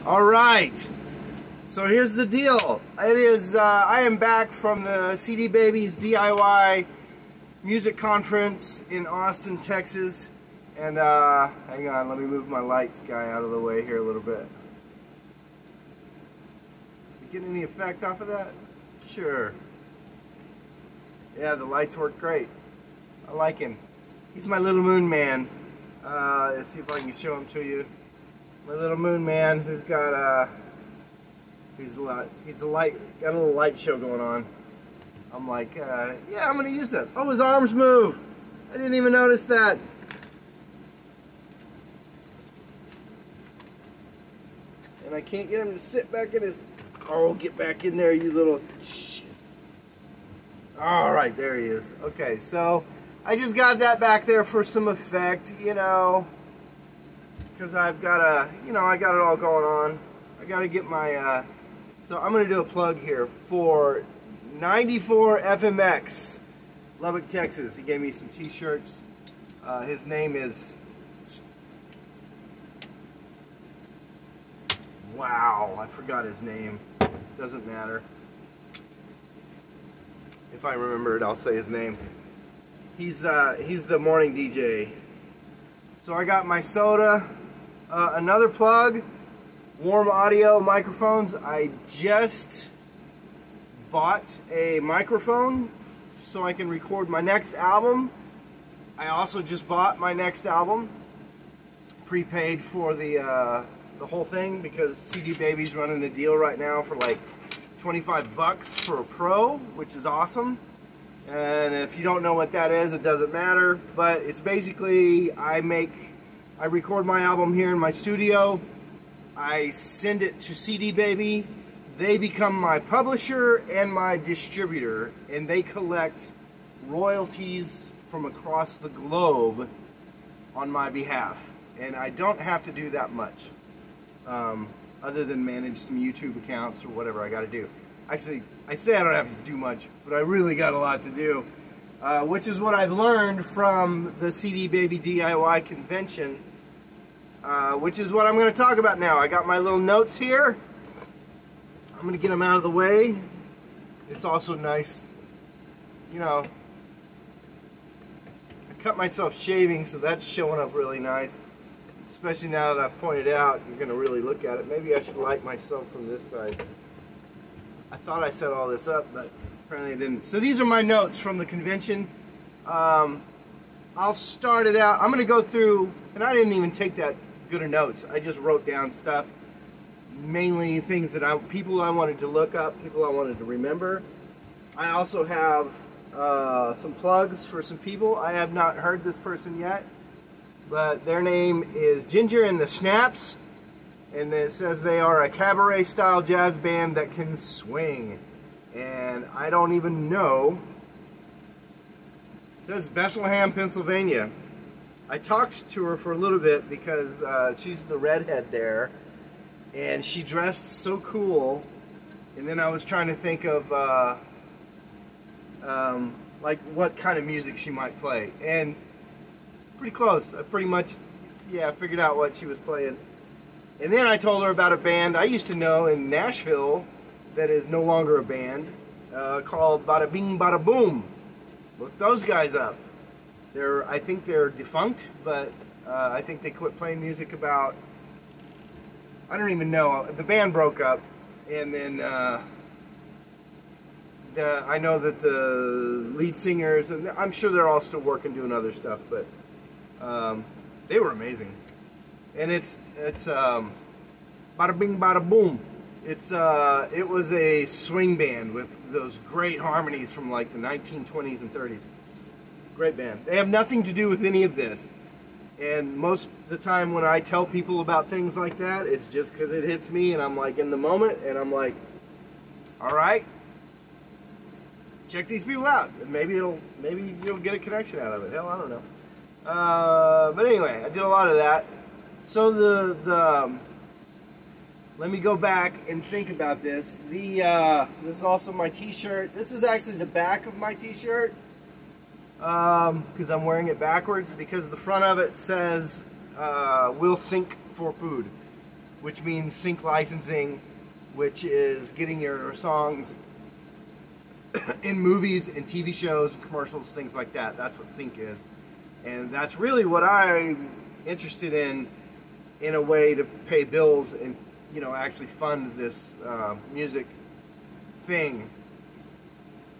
All right, so here's the deal. It is, I am back from the CD Babies DIY music conference in Austin, Texas. And hang on, let me move my lights guy out of the way here a little bit. You getting any effect off of that? Sure. Yeah, the lights work great. I like him. He's my little moon man. Let's see if I can show him to you. My little moon man who's got got a little light show going on. I'm like, yeah, I'm gonna use that. Oh, his arms move. I didn't even notice that. And I can't get him to sit back in his, oh, get back in there, you little shit. All right, there he is. Okay, so I just got that back there for some effect, you know, because I've got I got it all going on. I got to get my, so I'm going to do a plug here for 94 FMX, Lubbock, Texas. He gave me some t-shirts. His name is, wow, I forgot his name. Doesn't matter. If I remember it, I'll say his name. He's the morning DJ. So I got my soda. Another plug, Warm Audio microphones. I just bought a microphone so I can record my next album. I also just bought my next album, prepaid for the whole thing, because CD Baby's running a deal right now for like 25 bucks for a Pro, which is awesome. And if you don't know what that is, it doesn't matter, but it's basically I record my album here in my studio, I send it to CD Baby, they become my publisher and my distributor, and they collect royalties from across the globe on my behalf. And I don't have to do that much, other than manage some YouTube accounts or whatever I got to do. Actually, I say I don't have to do much, but I really got a lot to do, which is what I've learned from the CD Baby DIY convention, which is what I'm going to talk about now. I got my little notes here. I'm going to get them out of the way. It's also nice, you know, I cut myself shaving, so that's showing up really nice. Especially now that I've pointed out, you're going to really look at it. Maybe I should light myself from this side. I thought I set all this up, but apparently I didn't. So these are my notes from the convention. I'll start it out. I'm going to go through, and I didn't even take that good of notes. I just wrote down stuff, mainly things that people I wanted to look up, people I wanted to remember. I also have some plugs for some people. I have not heard this person yet, but their name is Ginger and the Snaps. And it says they are a cabaret-style jazz band that can swing. And I don't even know. It says Bethlehem, Pennsylvania. I talked to her for a little bit because she's the redhead there. And she dressed so cool. And then I was trying to think of like what kind of music she might play. And pretty close. I pretty much, yeah, figured out what she was playing. And then I told her about a band I used to know in Nashville that is no longer a band, called Bada Bing Bada Boom. Look those guys up. I think they're defunct, but I think they quit playing music about, I don't even know. The band broke up, and then I know that the lead singers, and I'm sure they're all still working doing other stuff, but they were amazing. And it's Bada Bing Bada Boom. It was a swing band with those great harmonies from like the 1920s and 30s. Great band. They have nothing to do with any of this. And most of the time when I tell people about things like that, it's just because it hits me and I'm like in the moment and I'm like, all right, check these people out. And maybe you'll get a connection out of it. Hell, I don't know. But anyway, I did a lot of that. So let me go back and think about this. This is also my t-shirt. This is actually the back of my t-shirt, because I'm wearing it backwards, because the front of it says we'll sink for food. which means sync licensing, which is getting your songs in movies and TV shows and commercials, things like that. That's what sync is. And that's really what I'm interested in a way to pay bills and, you know, actually fund this music thing,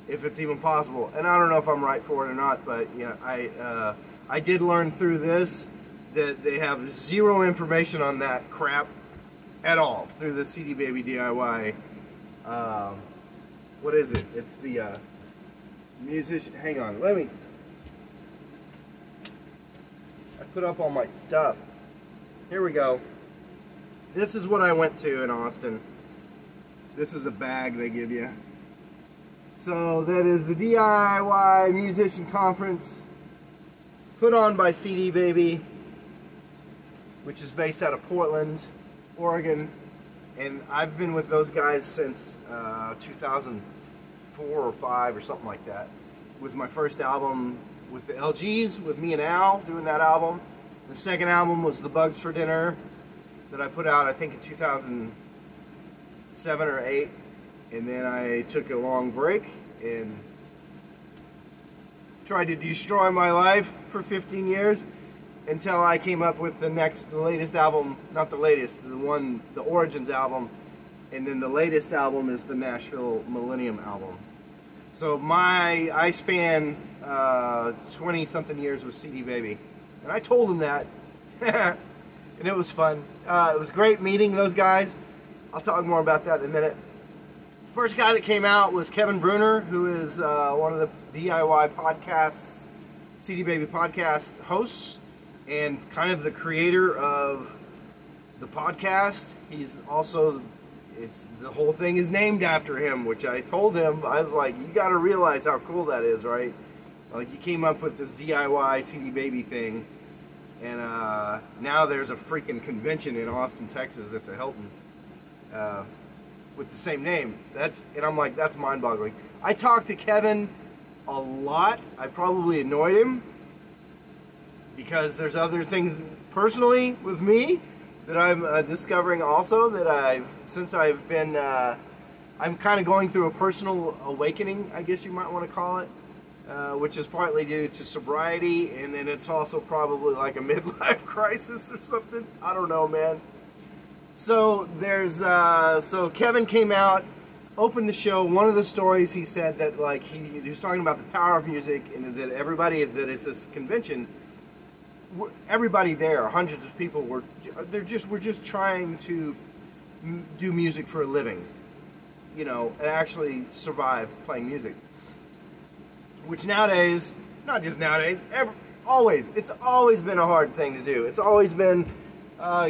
if it's even possible. And I don't know if I'm right for it or not, but you know, I did learn through this that they have zero information on that crap at all through the CD Baby DIY. What is it? It's the musician. Hang on, let me. I put up all my stuff. Here we go. This is what I went to in Austin. This is a bag they give you. So that is the DIY Musician Conference put on by CD Baby, which is based out of Portland, Oregon. And I've been with those guys since 2004 or 5 or something like that. With my first album with the LGs, with me and Al doing that album. The second album was The Bugs for Dinner that I put out, I think, in 2007 or 8. And then I took a long break and tried to destroy my life for 15 years until I came up with the latest album, not the latest, the Origins album, and then the latest album is the Nashville Millennium album. So I span 20-something years with CD Baby, and I told him that, and it was fun. It was great meeting those guys. I'll talk more about that in a minute. First guy that came out was Kevin Bruner, who is one of the DIY podcasts, CD Baby podcast hosts, and kind of the creator of the podcast. He's also, the whole thing is named after him, which I told him, I was like, you got to realize how cool that is, right? Like, you came up with this DIY CD Baby thing, and now there's a freaking convention in Austin, Texas at the Hilton with the same name. And I'm like, that's mind-boggling. I talked to Kevin a lot. I probably annoyed him because there's other things personally with me that I'm discovering also that since I've been, I'm kind of going through a personal awakening, I guess you might want to call it, which is partly due to sobriety, and then it's also probably like a midlife crisis or something. I don't know, man. So so Kevin came out, opened the show. One of the stories he said that, like, he was talking about the power of music, and that everybody that is this convention, everybody there, hundreds of people we're just trying to do music for a living, you know, and actually survive playing music. Which nowadays, not just nowadays, it's always been a hard thing to do. It's always been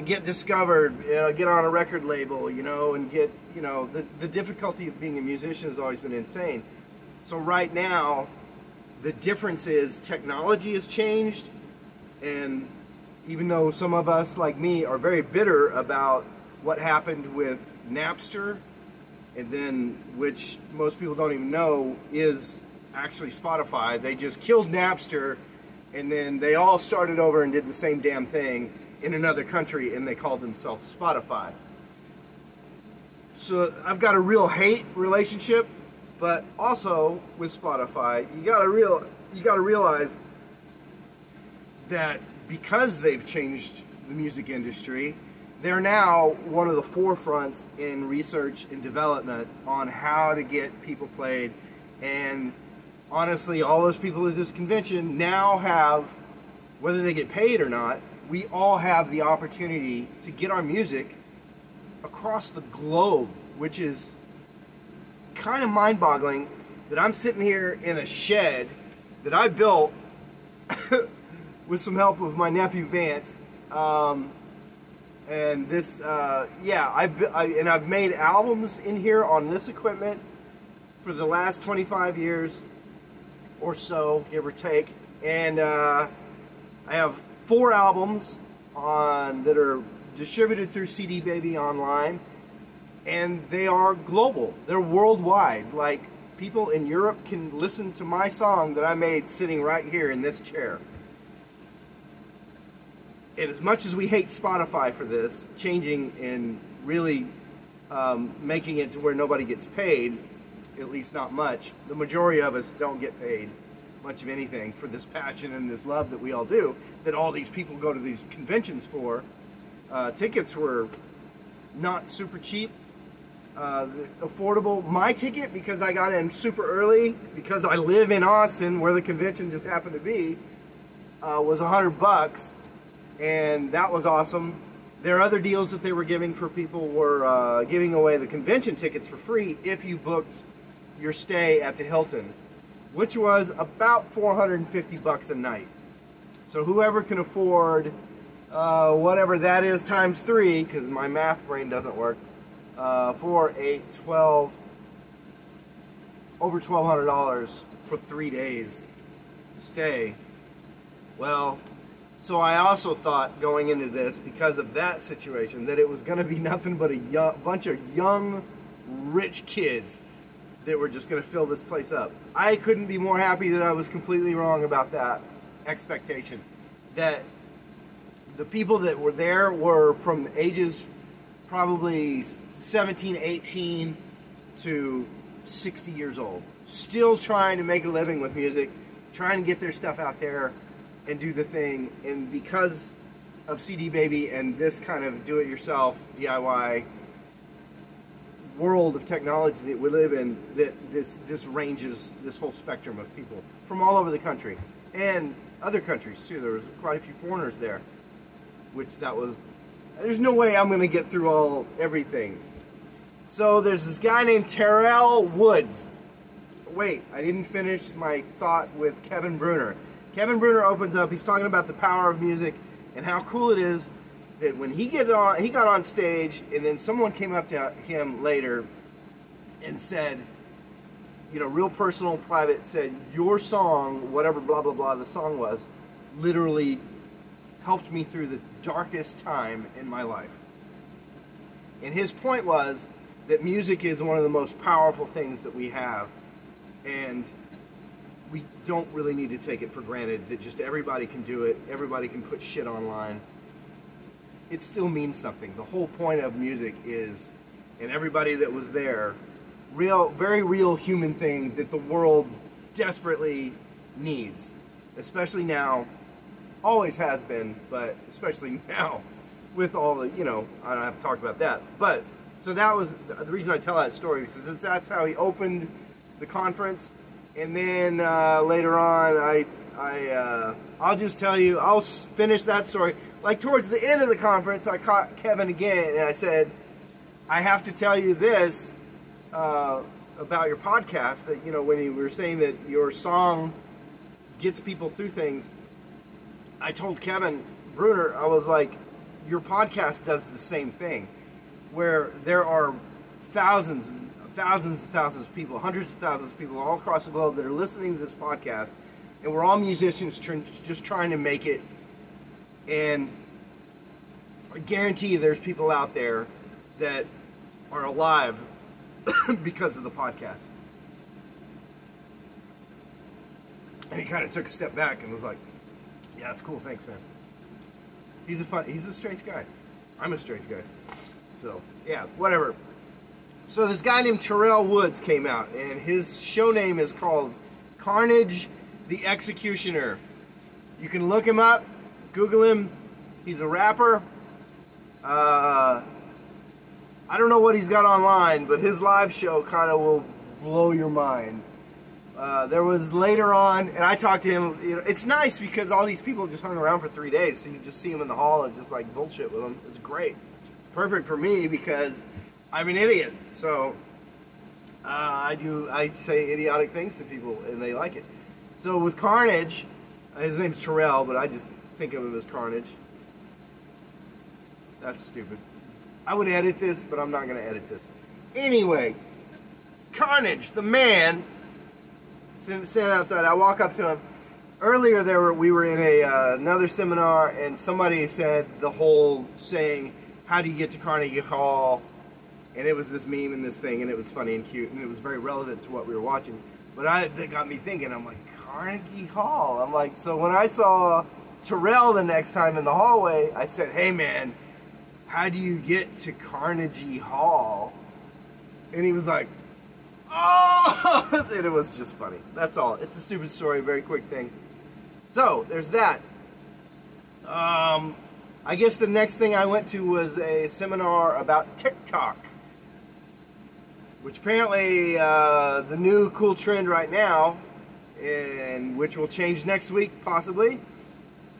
get discovered, get on a record label, you know, and get, you know, the difficulty of being a musician has always been insane. So right now, the difference is technology has changed. And even though some of us, like me, are very bitter about what happened with Napster, and then, which most people don't even know, is actually Spotify. They just killed Napster, and then they all started over and did the same damn thing in another country, and they called themselves Spotify. So I've got a real hate relationship, but also with Spotify, you gotta realize that because they've changed the music industry, they're now one of the forefronts in research and development on how to get people played. And honestly, all those people at this convention now have, whether they get paid or not, we all have the opportunity to get our music across the globe, which is kind of mind-boggling that I'm sitting here in a shed that I built with some help of my nephew Vance, and this, I've made albums in here on this equipment for the last 25 years or so, give or take, and I have 4 albums that are distributed through CD Baby online, and they are global. They're worldwide. Like, people in Europe can listen to my song that I made sitting right here in this chair. And as much as we hate Spotify for this, changing and really making it to where nobody gets paid, at least not much, the majority of us don't get paid much of anything for this passion and this love that we all do, that all these people go to these conventions for. Tickets were not super cheap, affordable. My ticket, because I got in super early, because I live in Austin where the convention just happened to be, was $100. And that was awesome. Their other deals that they were giving for people were giving away the convention tickets for free if you booked your stay at the Hilton, which was about $450 a night. So whoever can afford whatever that is times 3, because my math brain doesn't work, 4, 8, 12, over $1,200 for 3 days stay. Well, so I also thought going into this, because of that situation, that it was going to be nothing but a bunch of young, rich kids that were just going to fill this place up. I couldn't be more happy that I was completely wrong about that expectation. That the people that were there were from ages probably 17, 18 to 60 years old. Still trying to make a living with music, trying to get their stuff out there and do the thing. And because of CD Baby and this kind of do-it-yourself DIY world of technology that we live in, that this ranges this whole spectrum of people from all over the country and other countries too. There was quite a few foreigners there, which there's no way I'm going to get through everything. So there's this guy named Terrell Woods. Wait, I didn't finish my thought with Kevin Bruner. Kevin Bruner opens up, he's talking about the power of music and how cool it is that when he got on stage, and then someone came up to him later and said, you know, real personal, private, said, your song, whatever blah blah blah the song was, literally helped me through the darkest time in my life. And his point was that music is one of the most powerful things that we have, and we don't really need to take it for granted that just everybody can do it, everybody can put shit online. It still means something. The whole point of music is, and everybody that was there, very real human thing that the world desperately needs, especially now, always has been, but especially now with all the, you know, I don't have to talk about that. But, so that was the reason I tell that story, because that's how he opened the conference. And then later on, I'll just tell you, I'll finish that story. Like towards the end of the conference, I caught Kevin again, and I said, I have to tell you this about your podcast, that, you know, when you were saying that your song gets people through things, I told Kevin Bruner, I was like, your podcast does the same thing, where there are thousands and thousands of people, hundreds of thousands of people all across the globe that are listening to this podcast, and we're all musicians just trying to make it. And I guarantee you there's people out there that are alive because of the podcast. And he kind of took a step back and was like, yeah, that's cool, thanks, man. He's a strange guy. I'm a strange guy. So, yeah, whatever. So this guy named Terrell Woods came out, and his show name is called Carnage the Executioner. You can look him up, Google him. He's a rapper. I don't know what he's got online, but his live show kind of will blow your mind. There was later on, and I talked to him, you know, it's nice because all these people just hung around for 3 days, so you just see him in the hall and just like bullshit with them. It's great. Perfect for me because I'm an idiot, so I say idiotic things to people and they like it. So with Carnage, his name's Terrell, but I just think of him as Carnage. That's stupid. I would edit this, but I'm not going to edit this. Anyway, Carnage, the man, standing outside. I walk up to him. Earlier, we were in another seminar, and somebody said the whole saying, "How do you get to Carnegie Hall?" And it was this meme and this thing, and it was funny and cute, and it was very relevant to what we were watching. But that got me thinking. I'm like, Carnegie Hall. I'm like, so when I saw Terrell the next time in the hallway, I said, hey man, how do you get to Carnegie Hall? And he was like, oh! And it was just funny. That's all. It's a stupid story, very quick thing. So, there's that. I guess the next thing I went to was a seminar about TikTok, which apparently the new cool trend right now, and which will change next week possibly,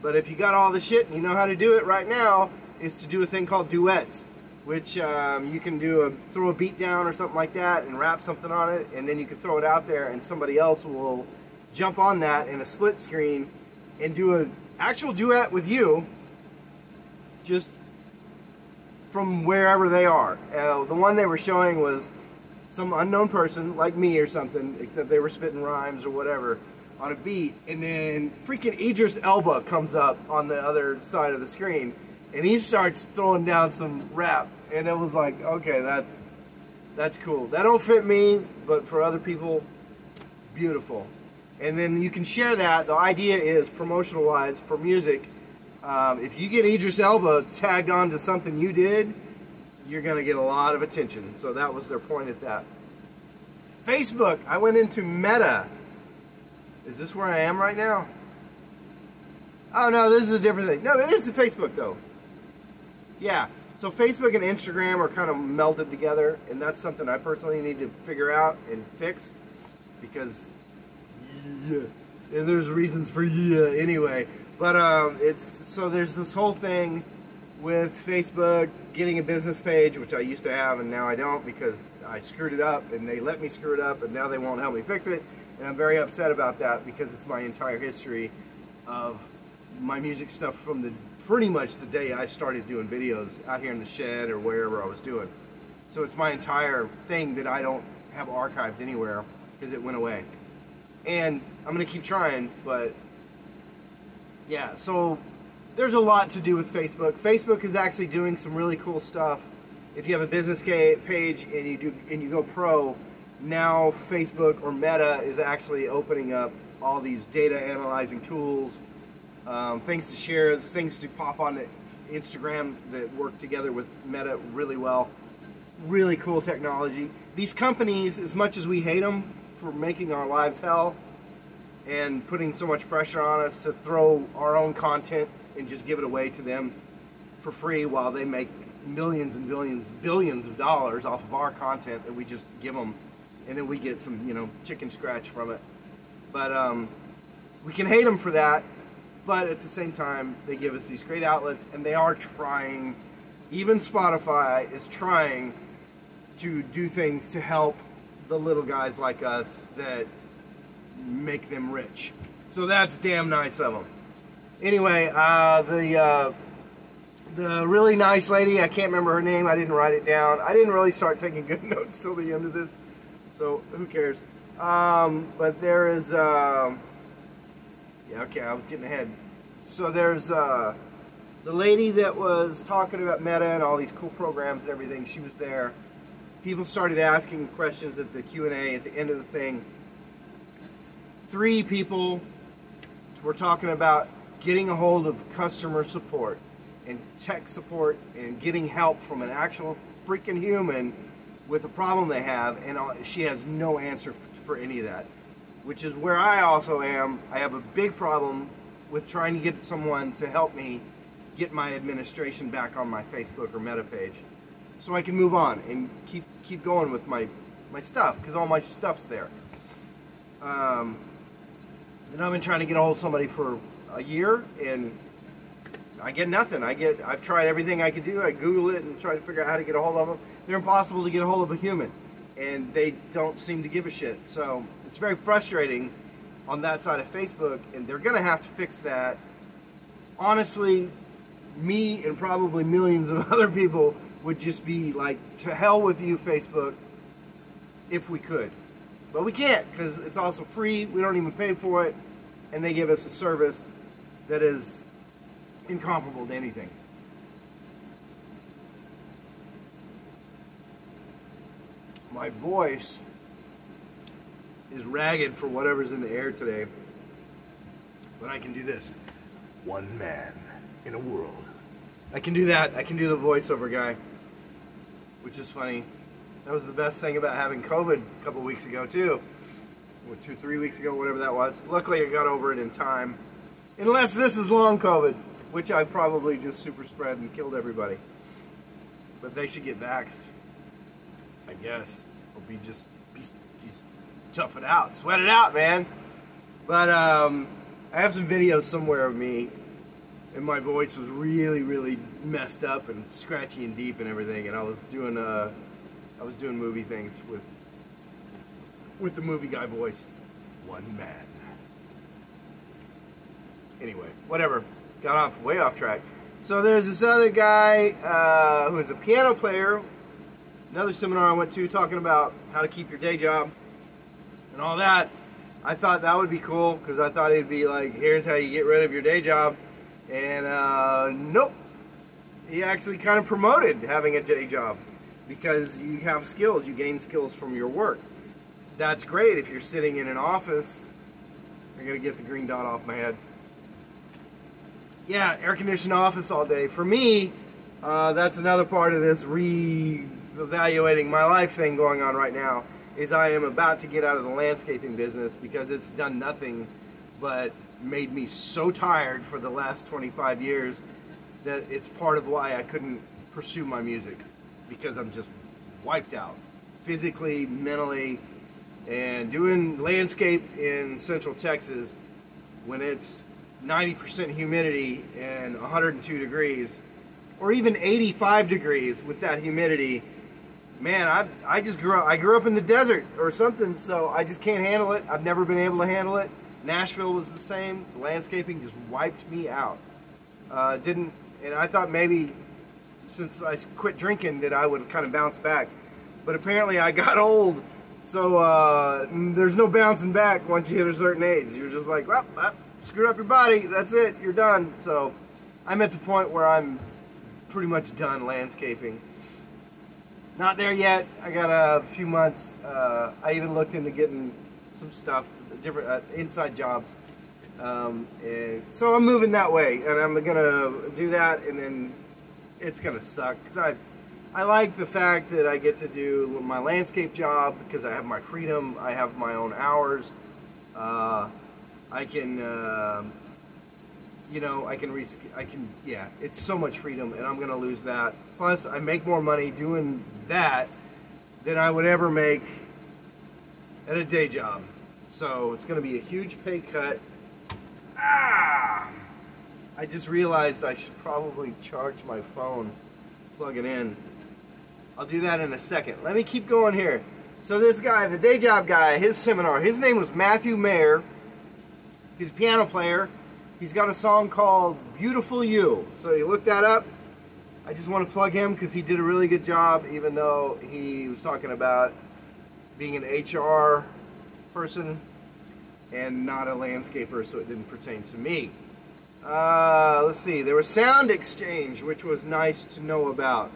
but if you got all the shit and you know how to do it right now, is to do a thing called duets, which you can throw a beat down or something like that and rap something on it, and then you can throw it out there and somebody else will jump on that in a split screen and do an actual duet with you, just from wherever they are. The one they were showing was some unknown person like me or something, except they were spitting rhymes or whatever on a beat, and then freaking Idris Elba comes up on the other side of the screen and he starts throwing down some rap, and it was like, okay, that's cool. That don't fit me, but for other people, beautiful. And then you can share that. The idea is, promotional wise, for music, if you get Idris Elba tagged on to something you did, you're going to get a lot of attention. So that was their point at that. Facebook, I went into Meta. Is this where I am right now? Oh no, this is a different thing. No, it is Facebook though. Yeah, so Facebook and Instagram are kind of melded together, and that's something I personally need to figure out and fix, because yeah, and there's reasons for yeah anyway. But so there's this whole thing with Facebook getting a business page, which I used to have and now I don't, because I screwed it up and they let me screw it up and now they won't help me fix it, and I'm very upset about that because it's my entire history of my music stuff from pretty much the day I started doing videos out here in the shed or wherever I was doing. So it's my entire thing that I don't have archived anywhere because it went away. And I'm going to keep trying, but yeah, so there's a lot to do with Facebook. Facebook is actually doing some really cool stuff. If you have a business page and you go pro, now Facebook or Meta is actually opening up all these data analyzing tools, things to share, things to pop on Instagram that work together with Meta really well. Really cool technology. These companies, as much as we hate them for making our lives hell and putting so much pressure on us to throw our own content and just give it away to them for free while they make millions and billions of dollars off of our content that we just give them, and then we get some, chicken scratch from it. But we can hate them for that, but at the same time, they give us these great outlets, and they are trying, even Spotify is trying to do things to help the little guys like us that make them rich. So that's damn nice of them. Anyway, the really nice lady, I can't remember her name, I didn't write it down. I didn't really start taking good notes till the end of this, so who cares? But there is, yeah, okay, I was getting ahead. So there's the lady that was talking about Meta and all these cool programs and everything. She was there. People started asking questions at the Q&A at the end of the thing. 3 people were talking about getting a hold of customer support and tech support and getting help from an actual freaking human with a problem they have, and she has no answer for any of that, which is where I also am. I have a big problem with trying to get someone to help me get my administration back on my Facebook or Meta page so I can move on and keep going with my stuff, because all my stuff's there. And I've been trying to get a hold of somebody for a year, and I get nothing. I've tried everything I could do. I Google it and try to figure out how to get a hold of them. They're impossible to get a hold of a human, and they don't seem to give a shit. So it's very frustrating on that side of Facebook, and they're gonna have to fix that. Honestly, me and probably millions of other people would just be like, to hell with you, Facebook, if we could. But we can't, because it's also free. We don't even pay for it, and they give us a service that is incomparable to anything. My voice is ragged for whatever's in the air today, but I can do this. one man in a world. I can do that. I can do the voiceover guy, which is funny. That was the best thing about having COVID a couple weeks ago too. Or 2-3 weeks ago, whatever that was. Luckily I got over it in time. Unless this is long COVID, which I've probably just super spread and killed everybody. But they should get vaxxed, I guess. Or just tough it out, sweat it out, man. But I have some videos somewhere of me, and my voice was really, really messed up and scratchy and deep and everything. And I was doing movie things with the movie guy voice. One man. Anyway, whatever. Got way off track. So there's this other guy who is a piano player. Another seminar I went to talking about how to keep your day job and all that. I thought that would be cool because I thought it'd be like, here's how you get rid of your day job. And nope. He actually kind of promoted having a day job because you have skills. You gain skills from your work. That's great if you're sitting in an office. I gotta get the green dot off my head. Yeah, air-conditioned office all day. For me, that's another part of this re-evaluating my life thing going on right now, is I am about to get out of the landscaping business because it's done nothing but made me so tired for the last 25 years that it's part of why I couldn't pursue my music, because I'm just wiped out, physically, mentally. And doing landscape in Central Texas when it's 90% humidity and 102 degrees, or even 85 degrees with that humidity, man, I grew up in the desert or something, so I just can't handle it. I've never been able to handle it. Nashville was the same. Landscaping just wiped me out. And I thought maybe since I quit drinking that I would kind of bounce back, but apparently I got old. So there's no bouncing back once you hit a certain age. You're just like, well, screwed up your body. That's it. You're done. So I'm at the point where I'm pretty much done landscaping. Not there yet. I got a few months. I even looked into getting some stuff, different inside jobs. And so I'm moving that way, and I'm gonna do that, and then it's gonna suck because I like the fact that I get to do my landscape job because I have my freedom. I have my own hours. I can, yeah, it's so much freedom, and I'm going to lose that. Plus, I make more money doing that than I would ever make at a day job. So it's going to be a huge pay cut. I just realized I should probably charge my phone, plug it in. I'll do that in a second. Let me keep going here. So this guy, the day job guy, his seminar, his name was Matthew Mayer. He's a piano player. He's got a song called Beautiful You. So you look that up. I just want to plug him because he did a really good job, even though he was talking about being an HR person and not a landscaper, so it didn't pertain to me. Let's see. There was Sound Exchange, which was nice to know about.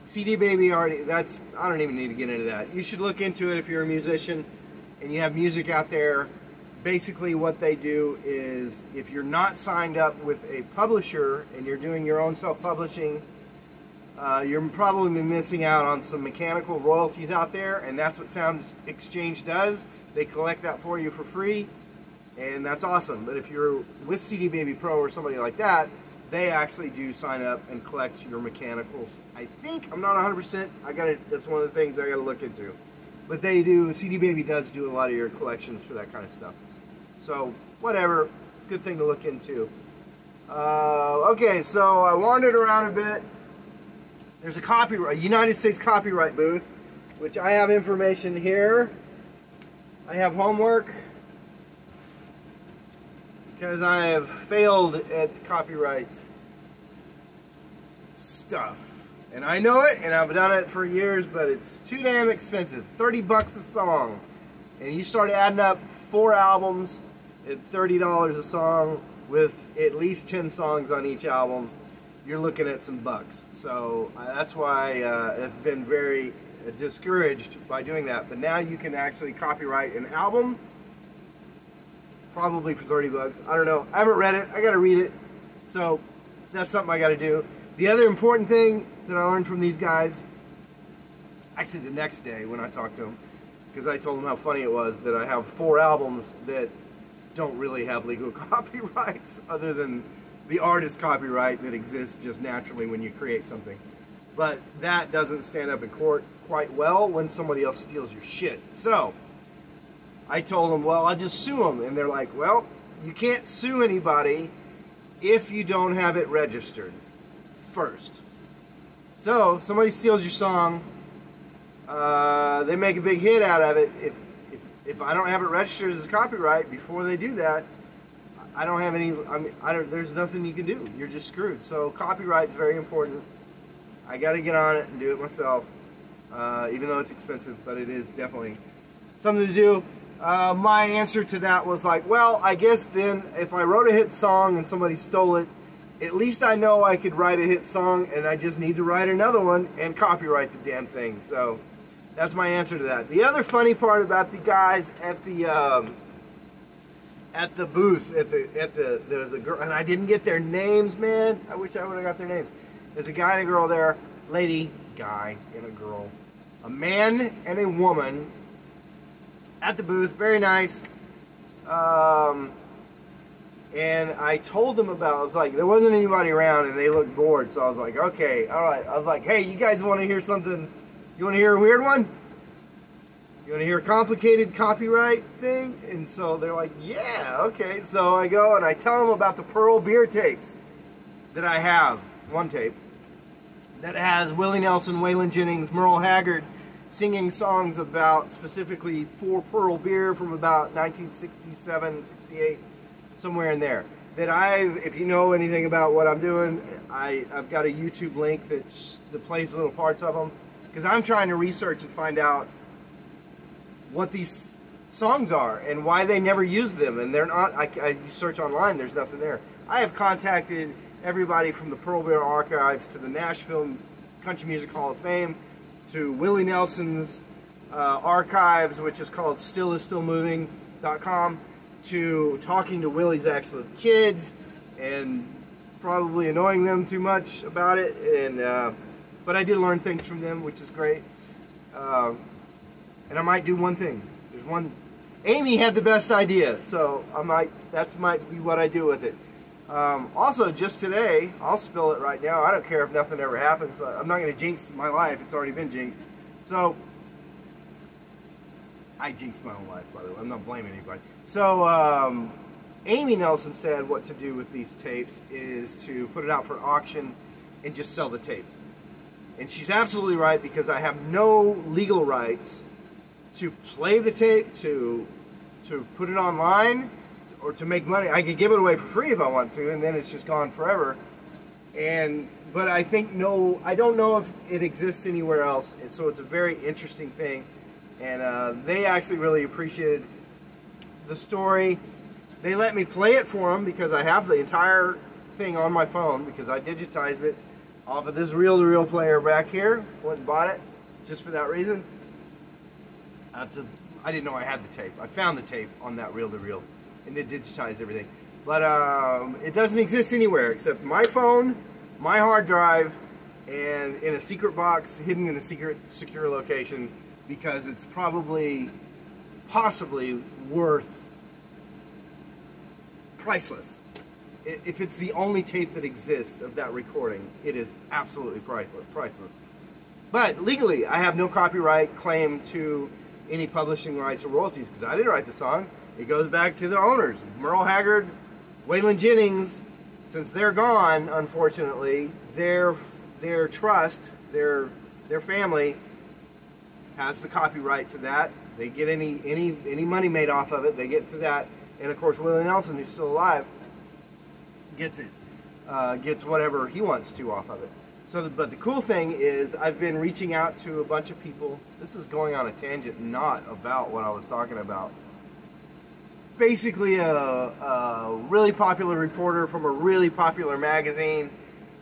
CD Baby already, I don't even need to get into that. You should look into it if you're a musician and you have music out there. Basically what they do is, if you're not signed up with a publisher and you're doing your own self-publishing, you're probably missing out on some mechanical royalties out there, and that's what Sound Exchange does. They collect that for you for free, and that's awesome. But if you're with CD Baby Pro or somebody like that, they actually do sign up and collect your mechanicals. I think, I'm not 100%, that's one of the things I gotta look into. But they do, CD Baby does do a lot of your collections for that kind of stuff. So, whatever, good thing to look into. Okay, so I wandered around a bit. There's a United States copyright booth, which I have information here. I have homework, because I have failed at copyright stuff. And I know it, and I've done it for years, but it's too damn expensive. 30 bucks a song. And you start adding up 4 albums at $30 a song with at least 10 songs on each album, you're looking at some bucks. So that's why I've been very discouraged by doing that. But now you can actually copyright an album probably for 30 bucks. I don't know. I haven't read it. I got to read it. So that's something I got to do. The other important thing that I learned from these guys, actually the next day when I talked to them, because I told them how funny it was that I have 4 albums that don't really have legal copyrights other than the artist copyright that exists just naturally when you create something. But that doesn't stand up in court quite well when somebody else steals your shit. So I told them, well, I'll just sue them. And they're like, well, you can't sue anybody if you don't have it registered first. So if somebody steals your song, they make a big hit out of it. If I don't have it registered as a copyright before they do that, I don't have any, there's nothing you can do. You're just screwed. So copyright is very important. I got to get on it and do it myself, even though it's expensive, but it is definitely something to do. My answer to that was like, well, I guess then if I wrote a hit song and somebody stole it, at least I know I could write a hit song and I just need to write another one and copyright the damn thing. So that's my answer to that. The other funny part about the guys at the booth, there was a girl, and I didn't get their names, man. I wish I would have got their names. There's a guy and a girl there, lady, guy, and a girl, a man and a woman at the booth, very nice. And I told them about, I was like, there wasn't anybody around and they looked bored, so I was like, okay, all right. I was like, hey, you guys want to hear something? You want to hear a weird one? You want to hear a complicated copyright thing? And so they're like, yeah, okay. So I go and I tell them about the Pearl Beer tapes that I have. One tape that has Willie Nelson, Waylon Jennings, Merle Haggard singing songs about specifically for Pearl Beer from about 1967, 68, somewhere in there. That if you know anything about what I'm doing, I've got a YouTube link that plays little parts of them, because I'm trying to research and find out what these songs are and why they never use them. And they're not, I search online, there's nothing there. I have contacted everybody from the Pearl Beer archives to the Nashville Country Music Hall of Fame to Willie Nelson's archives, which is called StillIsStillMoving.com, to talking to Willie's excellent kids and probably annoying them too much about it. And but I did learn things from them, which is great. And I might do one thing. There's one. Amy had the best idea, so that might be what I do with it. Also, just today, I'll spill it right now. I don't care if nothing ever happens. I'm not going to jinx my life. It's already been jinxed. So, I jinxed my own life, by the way. I'm not blaming anybody. So, Amy Nelson said what to do with these tapes is to put it out for auction and just sell the tape. And she's absolutely right, because I have no legal rights to play the tape, to put it online, or to make money. I could give it away for free if I want to, and then it's just gone forever. But I don't know if it exists anywhere else. And so it's a very interesting thing. And they actually really appreciated the story. They let me play it for them because I have the entire thing on my phone, because I digitized it off of this reel-to-reel player back here. Went and bought it just for that reason. I didn't know I had the tape. I found the tape on that reel-to-reel, and they digitized everything. But it doesn't exist anywhere except my phone, my hard drive, and in a secret box hidden in a secure location, because it's possibly worth priceless. If it's the only tape that exists of that recording, it is absolutely priceless. But legally, I have no copyright claim to any publishing rights or royalties, because I didn't write the song. It goes back to the owners, Merle Haggard, Waylon Jennings. Since they're gone, unfortunately, their trust, their family has the copyright to that. They get any money made off of it, they get to that. And of course, Willie Nelson, who's still alive, gets it, gets whatever he wants to off of it. So, but the cool thing is, I've been reaching out to a bunch of people. This is going on a tangent, not about what I was talking about. Basically, a really popular reporter from a really popular magazine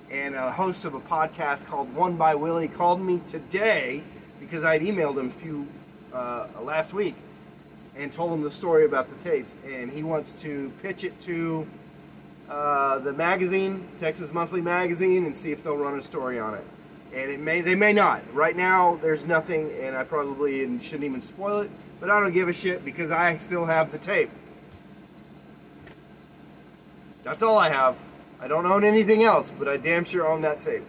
and a host of a podcast called One by Willie called me today, because I'd emailed him last week, and told him the story about the tapes, and he wants to pitch it to the magazine, Texas Monthly Magazine, and see if they'll run a story on it. And they may not. Right now, there's nothing, and I probably shouldn't even spoil it, but I don't give a shit because I still have the tape. That's all I have. I don't own anything else, but I damn sure own that tape.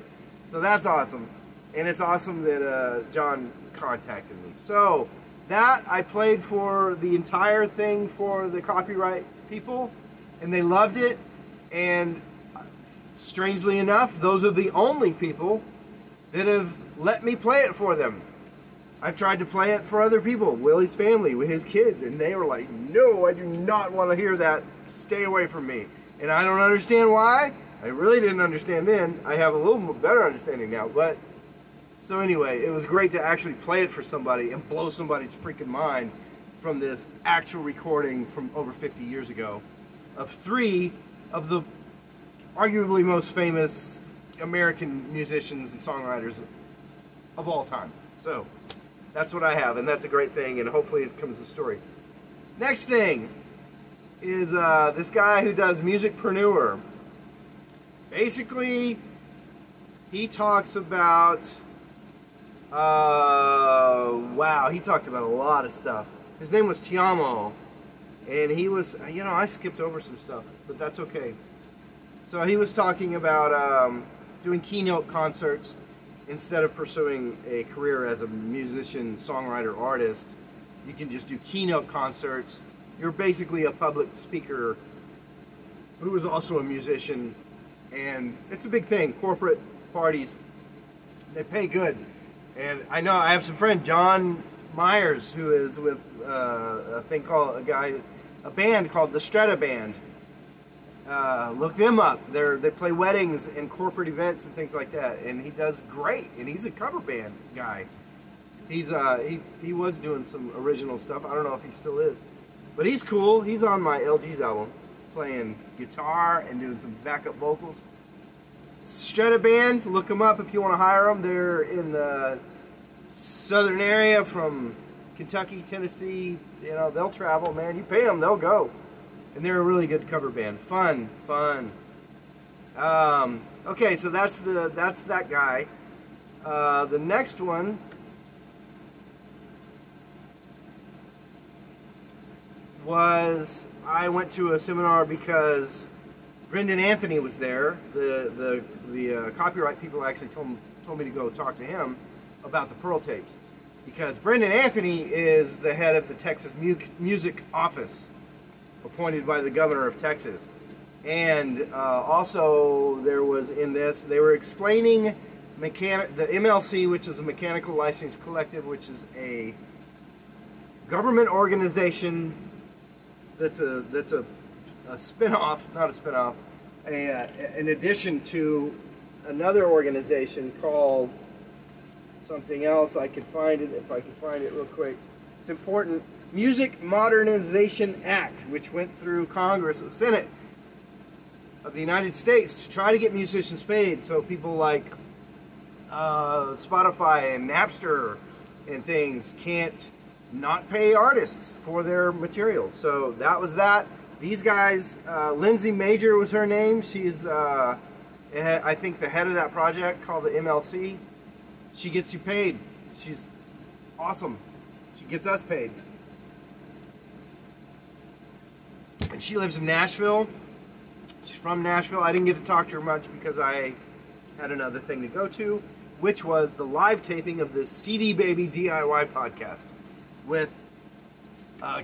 So that's awesome. And it's awesome that John contacted me. So that I played for the entire thing for the copyright people, and they loved it. And strangely enough, those are the only people that have let me play it for them. I've tried to play it for other people, Willie's family, with his kids, and they were like, no, I do not want to hear that. Stay away from me. And I don't understand why. I really didn't understand then. I have a little better understanding now. But so anyway, it was great to actually play it for somebody and blow somebody's freaking mind from this actual recording from over 50 years ago of 3 of the arguably most famous American musicians and songwriters of all time. So that's what I have, and that's a great thing, and hopefully it becomes a story. Next thing is this guy who does Musicpreneur. Basically, he talks about, wow, he talked about a lot of stuff. His name was Tiamo, and he was, you know, I skipped over some stuff, but that's okay. So he was talking about doing keynote concerts instead of pursuing a career as a musician, songwriter, artist. You can just do keynote concerts. You're basically a public speaker who is also a musician, and it's a big thing. Corporate parties, they pay good. And I know I have some friend, John Myers, who is with a band called the Strata Band. Look them up. They play weddings and corporate events and things like that, and he does great. And he's a cover band guy. He was doing some original stuff. I don't know if he still is, but he's cool. He's on my LG's album, playing guitar and doing some backup vocals. Strata Band, look them up if you want to hire them. They're in the southern area from Kentucky, Tennessee. You know, they'll travel, man. You pay them, they'll go. And they're a really good cover band. Fun. Okay, so that's that guy. The next one was, I went to a seminar because Brendan Anthony was there. The copyright people actually told me to go talk to him about the Pearl tapes, because Brendan Anthony is the head of the Texas Music Office, appointed by the governor of Texas. And also there was in this, they were explaining the MLC, which is a Mechanical License Collective, which is a government organization that's a spin-off, not a spin-off, in addition to another organization called something else. I could find it if I can find it real quick. It's important. Music Modernization Act, which went through Congress and Senate of the United States to try to get musicians paid, so people like Spotify and Napster and things can't not pay artists for their material. So that was that. These guys, Lindsay Major was her name. She's, I think, the head of that project called the MLC. She gets you paid. She's awesome. She gets us paid. And she lives in Nashville. She's from Nashville. I didn't get to talk to her much because I had another thing to go to, which was the live taping of the CD Baby DIY podcast with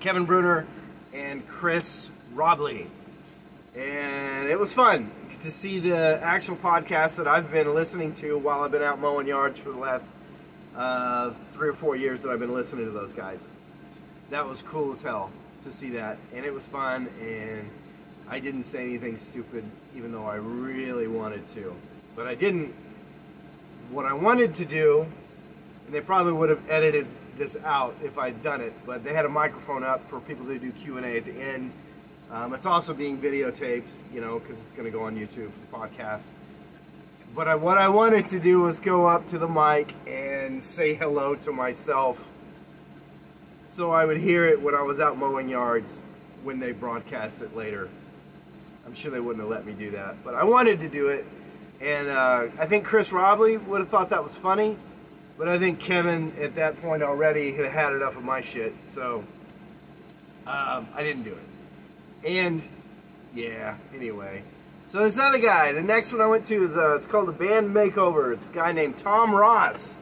Kevin Bruner and Chris Robley. And it was fun to see the actual podcast that I've been listening to while I've been out mowing yards for the last 3 or 4 years that I've been listening to those guys. That was cool as hell to see that, and it was fun, and I didn't say anything stupid, even though I really wanted to. But I didn't. What I wanted to do, and they probably would have edited this out if I'd done it, but they had a microphone up for people to do Q&A at the end. It's also being videotaped, you know, because it's going to go on YouTube for the podcast. But what I wanted to do was go up to the mic and say hello to myself so I would hear it when I was out mowing yards when they broadcast it later. I'm sure they wouldn't have let me do that, but I wanted to do it. And I think Chris Robley would have thought that was funny, but I think Kevin at that point already had had enough of my shit, so I didn't do it. And yeah, anyway. So this other guy, the next one I went to is, it's called the Band Makeover. It's a guy named Tom Ross,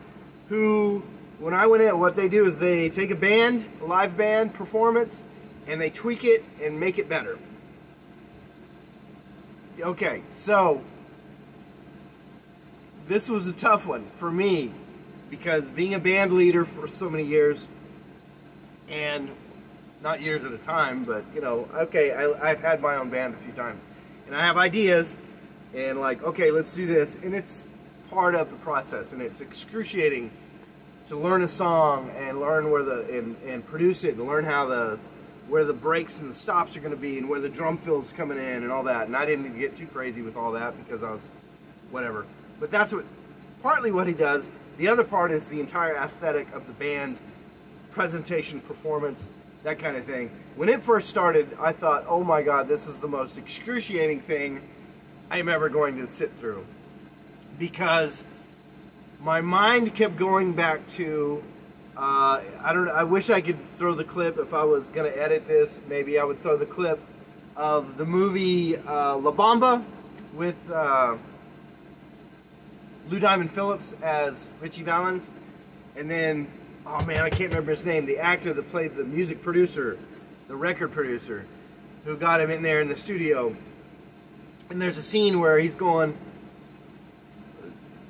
who, when I went in, what they do is they take a band, a live band performance, and they tweak it and make it better. Okay, so this was a tough one for me, because being a band leader for so many years, and not years at a time, but you know, okay, I've had my own band a few times, and I have ideas, and like, okay, let's do this, and it's part of the process, and it's excruciating to learn a song and learn where and produce it and learn how where the breaks and the stops are going to be and where the drum fill's coming in and all that. And I didn't get too crazy with all that because I was whatever. But that's partly what he does. The other part is the entire aesthetic of the band, presentation, performance, that kind of thing. When it first started, I thought, oh my God, this is the most excruciating thing I'm ever going to sit through. Because my mind kept going back to, I wish I could throw the clip. If I was going to edit this, maybe I would throw the clip of the movie La Bamba with Lou Diamond Phillips as Richie Valens, and then, oh man, I can't remember his name, the actor that played the music producer, the record producer, who got him in there in the studio. And there's a scene where he's going,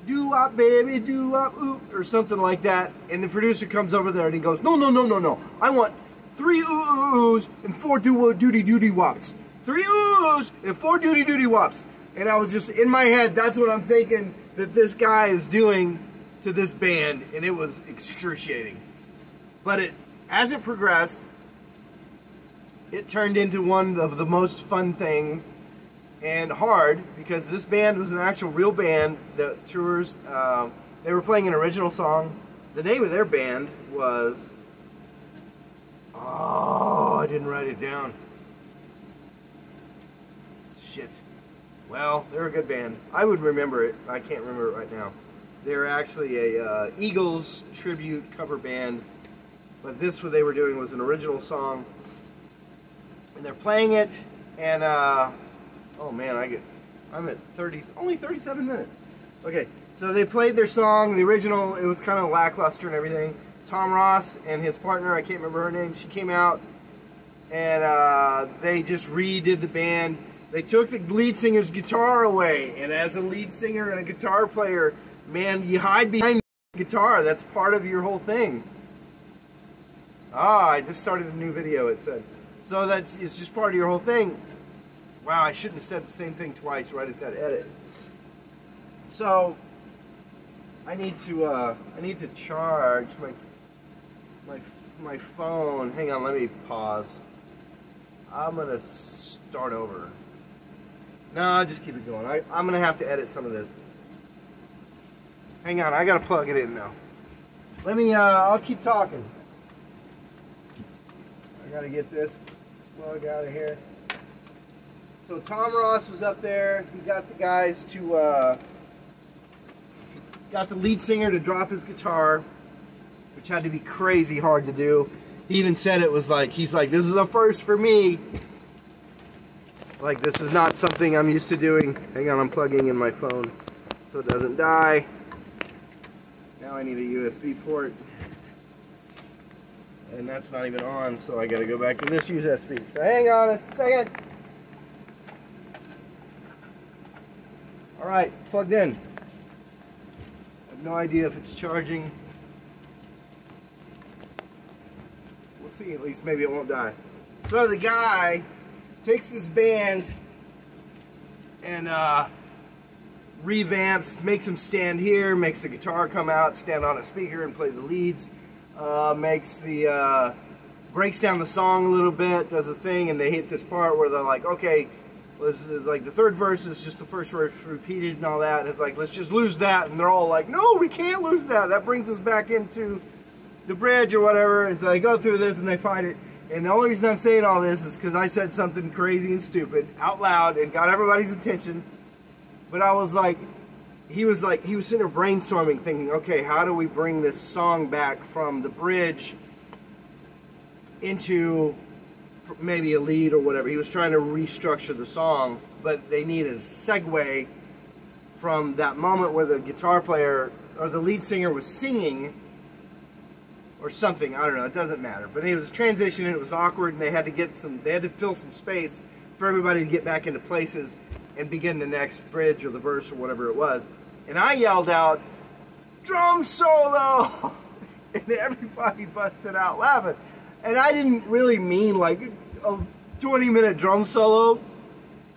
doo-wop, baby, doo-wop, ooh, or something like that. And the producer comes over there and he goes, no, no, no, no, no. I want 3 ooh-oohs and 4 doo-doody-doody-wops. 3 ooh-oohs and 4 doody-doody-wops. And I was just, in my head, that's what I'm thinking that this guy is doing to this band. And it was excruciating. But as it progressed, it turned into one of the most fun things. And hard, because this band was an actual real band that tours. They were playing an original song. The name of their band was, oh, I didn't write it down. Shit. Well, they're a good band. I would remember it. I can't remember it right now. They're actually a Eagles tribute cover band, but this, what they were doing was an original song, and they're playing it, and oh man, I'm at only 37 minutes. Okay, so they played their song, the original. It was kind of lackluster and everything. Tom Ross and his partner, I can't remember her name, she came out, and they just redid the band. They took the lead singer's guitar away, and as a lead singer and a guitar player, man, you hide behind the guitar. That's part of your whole thing. I just started a new video, it said. So it's just part of your whole thing. Wow, I shouldn't have said the same thing twice right at that edit. So I need to charge my phone. Hang on, let me pause. I'm gonna start over. No, I'll just keep it going. I'm gonna have to edit some of this. Hang on, I gotta plug it in now. Let me, I'll keep talking. I gotta get this plug out of here. So Tom Ross was up there. He got the guys to, got the lead singer to drop his guitar, which had to be crazy hard to do. He even said it was like, he's like, this is a first for me. Like, this is not something I'm used to doing. Hang on, I'm plugging in my phone so it doesn't die. Now I need a USB port. And that's not even on, so I gotta go back to this USB. So hang on a second. Alright, it's plugged in. I have no idea if it's charging. We'll see, at least maybe it won't die. So the guy takes this band and revamps, makes them stand here, makes the guitar come out, stand on a speaker and play the leads, breaks down the song a little bit, does a thing, and they hit this part where they're like, okay, this is like the third verse is just the first verse repeated and all that, and it's like, let's just lose that, and they're all like, no, we can't lose that. That brings us back into the bridge or whatever, and so they go through this and they find it. And the only reason I'm saying all this is because I said something crazy and stupid out loud and got everybody's attention. But I was like, he was sitting there brainstorming, thinking, okay, how do we bring this song back from the bridge into maybe a lead or whatever. He was trying to restructure the song, but they need a segue from that moment where the guitar player or the lead singer was singing or something. I don't know, it doesn't matter. But it was transitioning, it was awkward, and they had to fill some space for everybody to get back into places and begin the next bridge or the verse or whatever it was. And I yelled out, "Drum solo!" And everybody busted out laughing. And I didn't really mean like a 20-minute drum solo,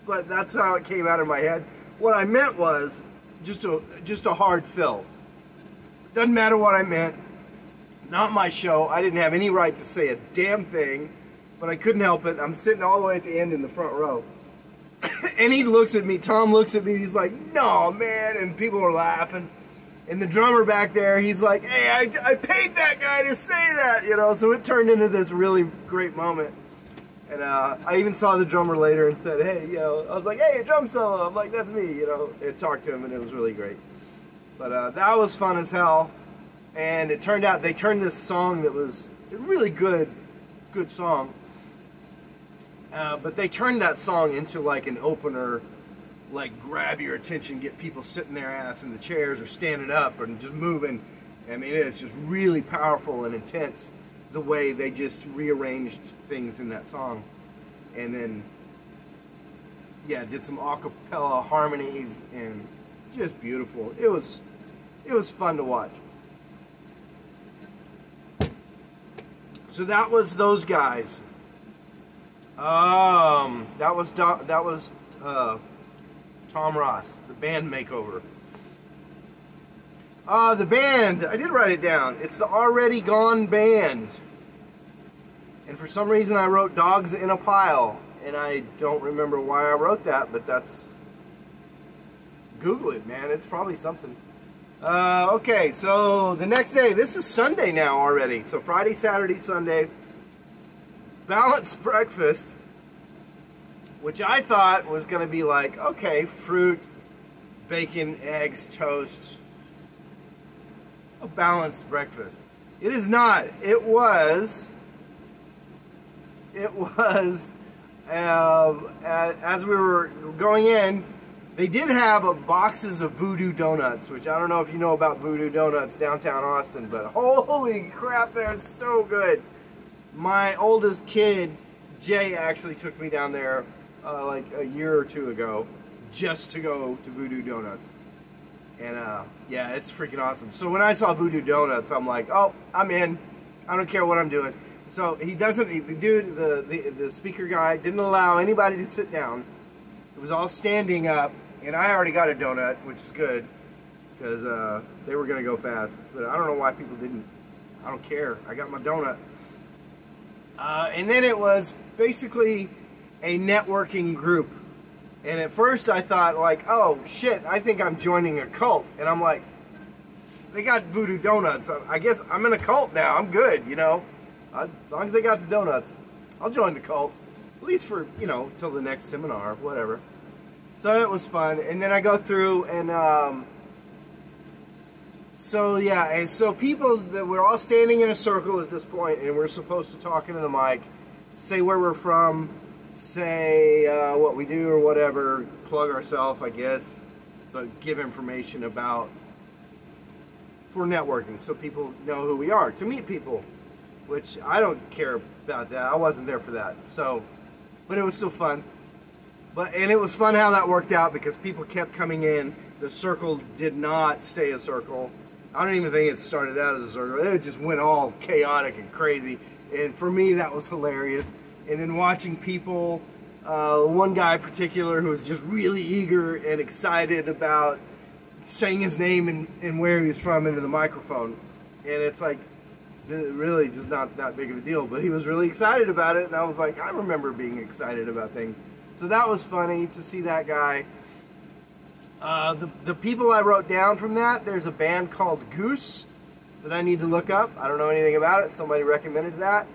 but that's how it came out of my head. What I meant was just a hard fill. Doesn't matter what I meant. Not my show. I didn't have any right to say a damn thing, but I couldn't help it. I'm sitting all the way at the end in the front row. And he looks at me, Tom looks at me, he's like, "No, man," and people are laughing. And the drummer back there, he's like, "Hey, I paid that guy to say that," you know, so it turned into this really great moment. And I even saw the drummer later and said, "Hey," you know, I was like, "Hey, a drum solo." I'm like, "That's me," you know, and talked to him, and it was really great. But that was fun as hell. And it turned out, they turned this song that was a really good song, but they turned that song into like an opener, like grab your attention, get people sitting their ass in the chairs or standing up and just moving. I mean, it's just really powerful and intense the way they just rearranged things in that song. And then, yeah, did some a cappella harmonies and just beautiful. It was fun to watch. So that was those guys. That was Tom Ross, the band makeover. The band, I did write it down. It's the Already Gone Band. And for some reason I wrote Dogs in a Pile. And I don't remember why I wrote that, but that's... Google it, man. It's probably something. Okay, so the next day, this is Sunday now already. So Friday, Saturday, Sunday. Balanced breakfast, which I thought was going to be like, okay, fruit, bacon, eggs, toast. A balanced breakfast. It is not. It was, as we were going in, they did have boxes of Voodoo Donuts, which I don't know if you know about Voodoo Donuts downtown Austin, but holy crap, they're so good. My oldest kid, Jay, actually took me down there like a year or two ago just to go to Voodoo Donuts. And yeah, it's freaking awesome. So when I saw Voodoo Donuts, I'm like, oh, I'm in. I don't care what I'm doing. So he doesn't, the dude, the speaker guy didn't allow anybody to sit down. It was all standing up. And I already got a donut, which is good, because they were going to go fast. But I don't know why people didn't. I don't care. I got my donut. And then it was basically a networking group. And at first I thought, like, oh, shit, I think I'm joining a cult. And I'm like, they got Voodoo Donuts. I guess I'm in a cult now. I'm good, you know. As long as they got the donuts, I'll join the cult. At least for, you know, till the next seminar, whatever. So it was fun, and then I go through, and so yeah, and so people, we're all standing in a circle at this point, and we're supposed to talk into the mic, say where we're from, say what we do or whatever, plug ourselves, I guess, but give information about, for networking, so people know who we are, to meet people, which I don't care about that. I wasn't there for that, so, but it was still fun. And it was fun how that worked out because people kept coming in. The circle did not stay a circle. I don't even think it started out as a circle. It just went all chaotic and crazy. And for me, that was hilarious. And then watching people, one guy in particular who was just really eager and excited about saying his name and where he was from into the microphone. And it's like, really just not that big of a deal. But he was really excited about it. And I was like, I remember being excited about things. So that was funny to see that guy. The people I wrote down from that, there's a band called Goose, that I need to look up. I don't know anything about it. Somebody recommended that.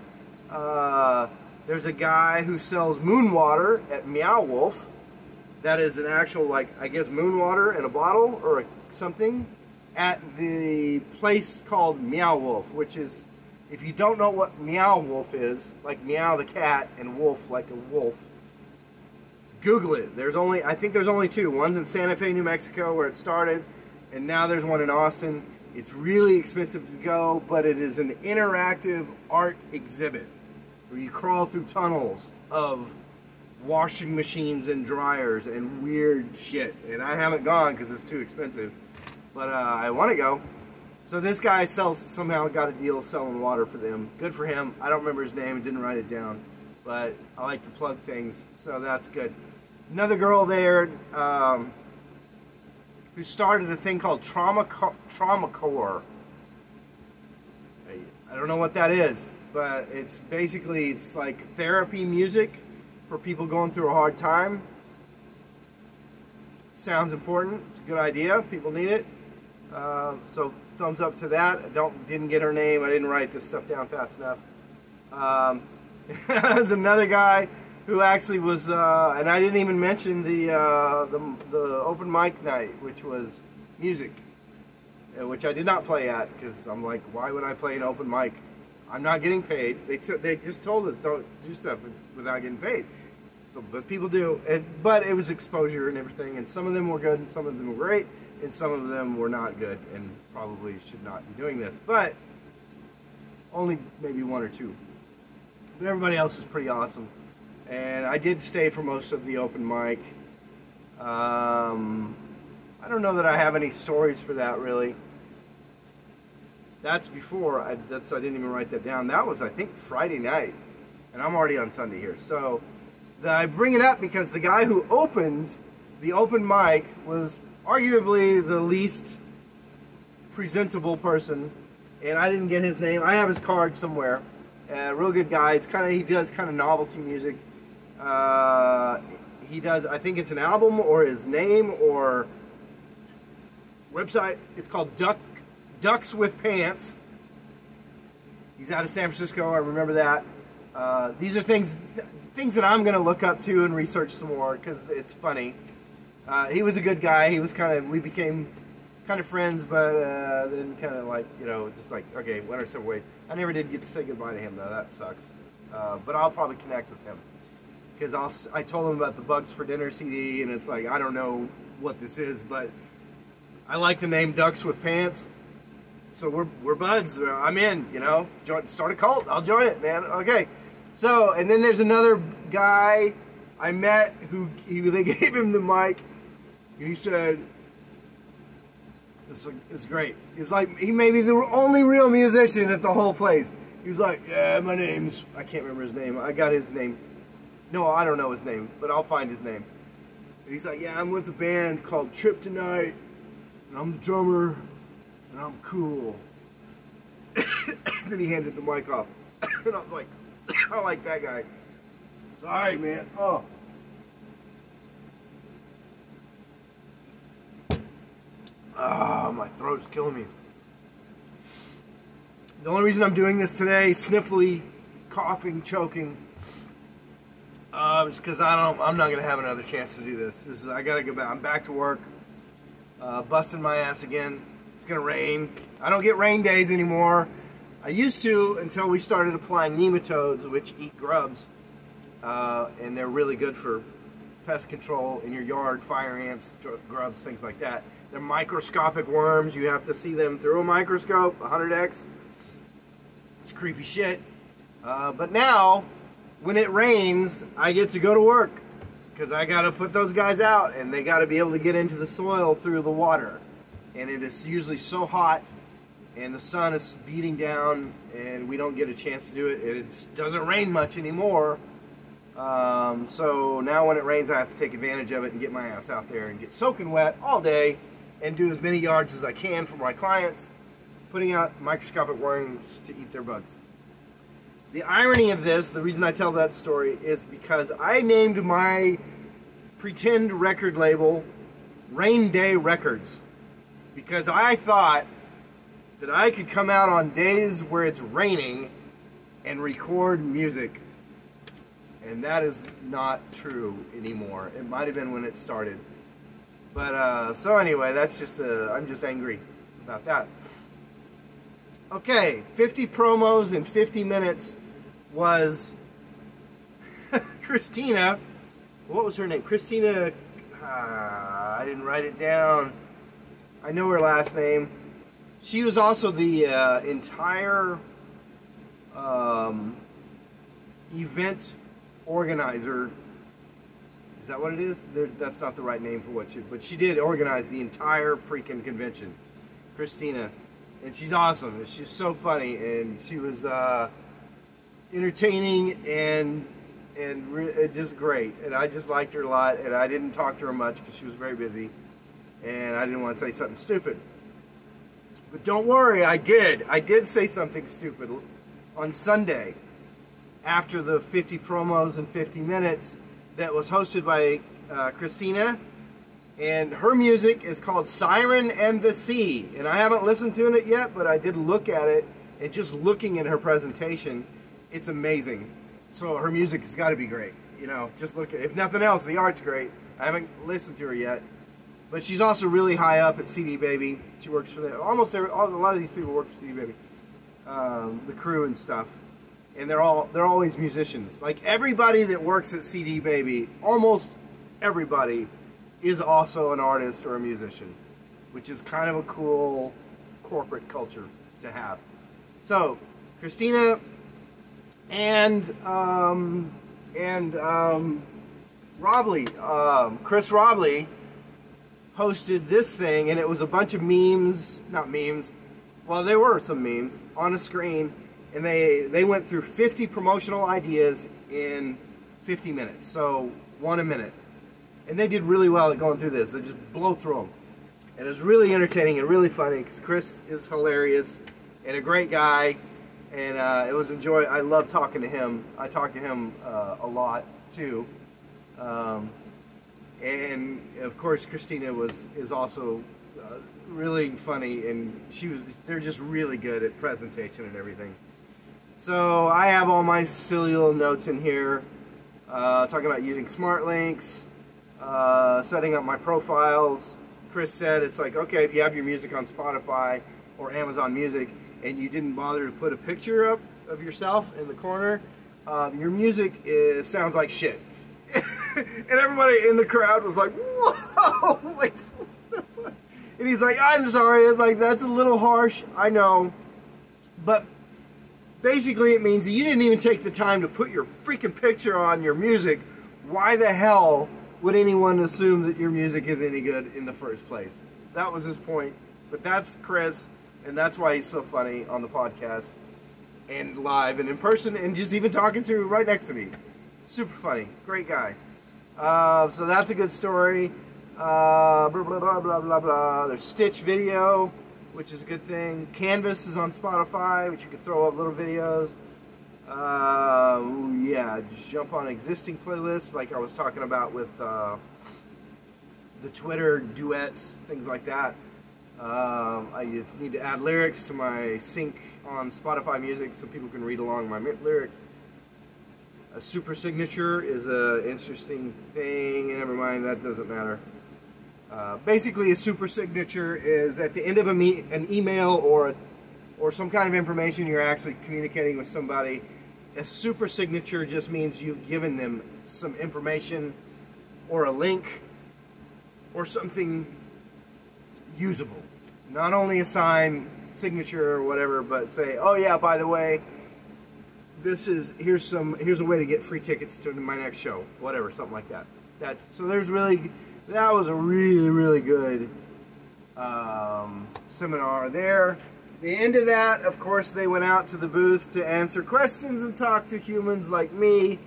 There's a guy who sells moon water at Meow Wolf. That is an actual, like, I guess moon water in a bottle or something at the place called Meow Wolf, which is, if you don't know what Meow Wolf is, like Meow the cat and wolf like a wolf, Google it. I think there's only two. One's in Santa Fe, New Mexico, where it started, and now there's one in Austin. It's really expensive to go, but it is an interactive art exhibit where you crawl through tunnels of washing machines and dryers and weird shit. And I haven't gone because it's too expensive, but I want to go. So this guy somehow got a deal selling water for them. Good for him. I don't remember his name and didn't write it down, but I like to plug things, so that's good. Another girl there who started a thing called Trauma Core. I don't know what that is, but it's basically, it's like therapy music for people going through a hard time. Sounds important. It's a good idea. People need it. So thumbs up to that. Didn't get her name. I didn't write this stuff down fast enough. There's another guy who actually was, and I didn't even mention the open mic night, which was music, which I did not play at because I'm like, why would I play an open mic? I'm not getting paid. They just told us don't do stuff without getting paid. So, but people do. But it was exposure and everything, and some of them were good, and some of them were great, and some of them were not good, and probably should not be doing this. But only maybe one or two. But everybody else is pretty awesome. And I did stay for most of the open mic. I don't know that I have any stories for that really. That's before, I didn't even write that down. That was, I think, Friday night. And I'm already on Sunday here. So I bring it up because the guy who opened the open mic was arguably the least presentable person. And I didn't get his name. I have his card somewhere. Real good guy. He does kind of novelty music. He does, I think it's an album or his name or website. It's called Ducks with Pants. He's out of San Francisco. I remember that. These are things that I'm going to look up to and research some more because it's funny. He was a good guy. We became kind of friends, but then kind of like, just like, okay, went our separate ways. I never did get to say goodbye to him though. That sucks. But I'll probably connect with him because I told him about the Bugs for Dinner CD, and it's like, I don't know what this is, but I like the name Ducks with Pants. So we're buds. I'm in, start a cult. I'll join it, man. Okay. So, and then there's another guy I met who they gave him the mic. And he said, it's great. It's like, he may be the only real musician at the whole place. He was like, yeah, my name's, I can't remember his name. I got his name. No, I don't know his name, but I'll find his name. And he's like, yeah, I'm with a band called Trip Tonight, and I'm the drummer, and I'm cool. Then he handed the mic off. And I was like, I like that guy. It's all right, man. Oh. Ah, my throat's killing me. The only reason I'm doing this today, sniffly, coughing, choking, is because I'm not gonna have another chance to do this. I gotta go back. I'm back to work, busting my ass again. It's gonna rain. I don't get rain days anymore. I used to until we started applying nematodes, which eat grubs, and they're really good for pest control in your yard, fire ants, grubs, things like that. They're microscopic worms. You have to see them through a microscope, 100x. It's creepy shit. But now, when it rains, I get to go to work because I got to put those guys out, and they got to be able to get into the soil through the water. And it is usually so hot, and the sun is beating down, and we don't get a chance to do it. It doesn't rain much anymore. So now when it rains, I have to take advantage of it and get my ass out there and get soaking wet all day and do as many yards as I can for my clients, putting out microscopic worms to eat their bugs. The irony of this, the reason I tell that story, is because I named my pretend record label Rain Day Records because I thought that I could come out on days where it's raining and record music. And that is not true anymore. It might have been when it started. But, so anyway, that's just, I'm just angry about that. Okay, 50 promos in 50 minutes was Christina. What was her name? Christina, I didn't write it down. I know her last name. She was also the entire event organizer. Is that what it is? That's not the right name for what she, but she did organize the entire freaking convention. Christina. And she's awesome. She's so funny, and she was entertaining and just great. And I just liked her a lot, and I didn't talk to her much because she was very busy, and I didn't want to say something stupid. But don't worry, I did. I did say something stupid on Sunday after the 50 promos in 50 minutes that was hosted by Christina. And her music is called Siren and the Sea. And I haven't listened to it yet, but I did look at it. And just looking at her presentation, it's amazing. So her music has got to be great. You know, just look at it. If nothing else, the art's great. I haven't listened to her yet. But she's also really high up at CD Baby. She works for a lot of these people work for CD Baby. The crew and stuff. And they're always musicians. Like everybody that works at CD Baby, almost everybody is also an artist or a musician, which is kind of a cool corporate culture to have. So, Christina and Robley, Chris Robley hosted this thing, and it was a bunch of memes, not memes, well, there were some memes on a screen, and they went through 50 promotional ideas in 50 minutes, so one a minute. And they did really well at going through this. They just blow through them. And it was really entertaining and really funny because Chris is hilarious and a great guy. And it was enjoyable. I love talking to him. I talked to him a lot too. And of course, Christina is also really funny, and they're just really good at presentation and everything. So I have all my silly little notes in here, talking about using smart links. Setting up my profiles. Chris said it's like, okay, if you have your music on Spotify or Amazon Music and you didn't bother to put a picture up of yourself in the corner, your music sounds like shit. And everybody in the crowd was like, whoa! Like, and he's like, I'm sorry. It's like, that's a little harsh, I know. But basically it means that you didn't even take the time to put your freaking picture on your music. Why the hell would anyone assume that your music is any good in the first place? That was his point. But that's Chris, and that's why he's so funny on the podcast and live and in person and just even talking to right next to me. Super funny. Great guy. So that's a good story. Blah, blah, blah, blah, blah, blah. There's Stitch Video, which is a good thing. Canvas is on Spotify, which you can throw up little videos. Yeah, just jump on existing playlists like I was talking about with the Twitter duets, things like that. I just need to add lyrics to my sync on Spotify Music so people can read along my lyrics. A super signature is an interesting thing. Never mind, that doesn't matter. Basically, a super signature is at the end of an email or some kind of information you're actually communicating with somebody. A super signature just means you've given them some information or a link or something usable. Not only a sign, signature or whatever, but say, oh yeah, by the way, here's a way to get free tickets to my next show, whatever, something like that. That was a really, really good seminar there. The end of that, of course, they went out to the booth to answer questions and talk to humans like me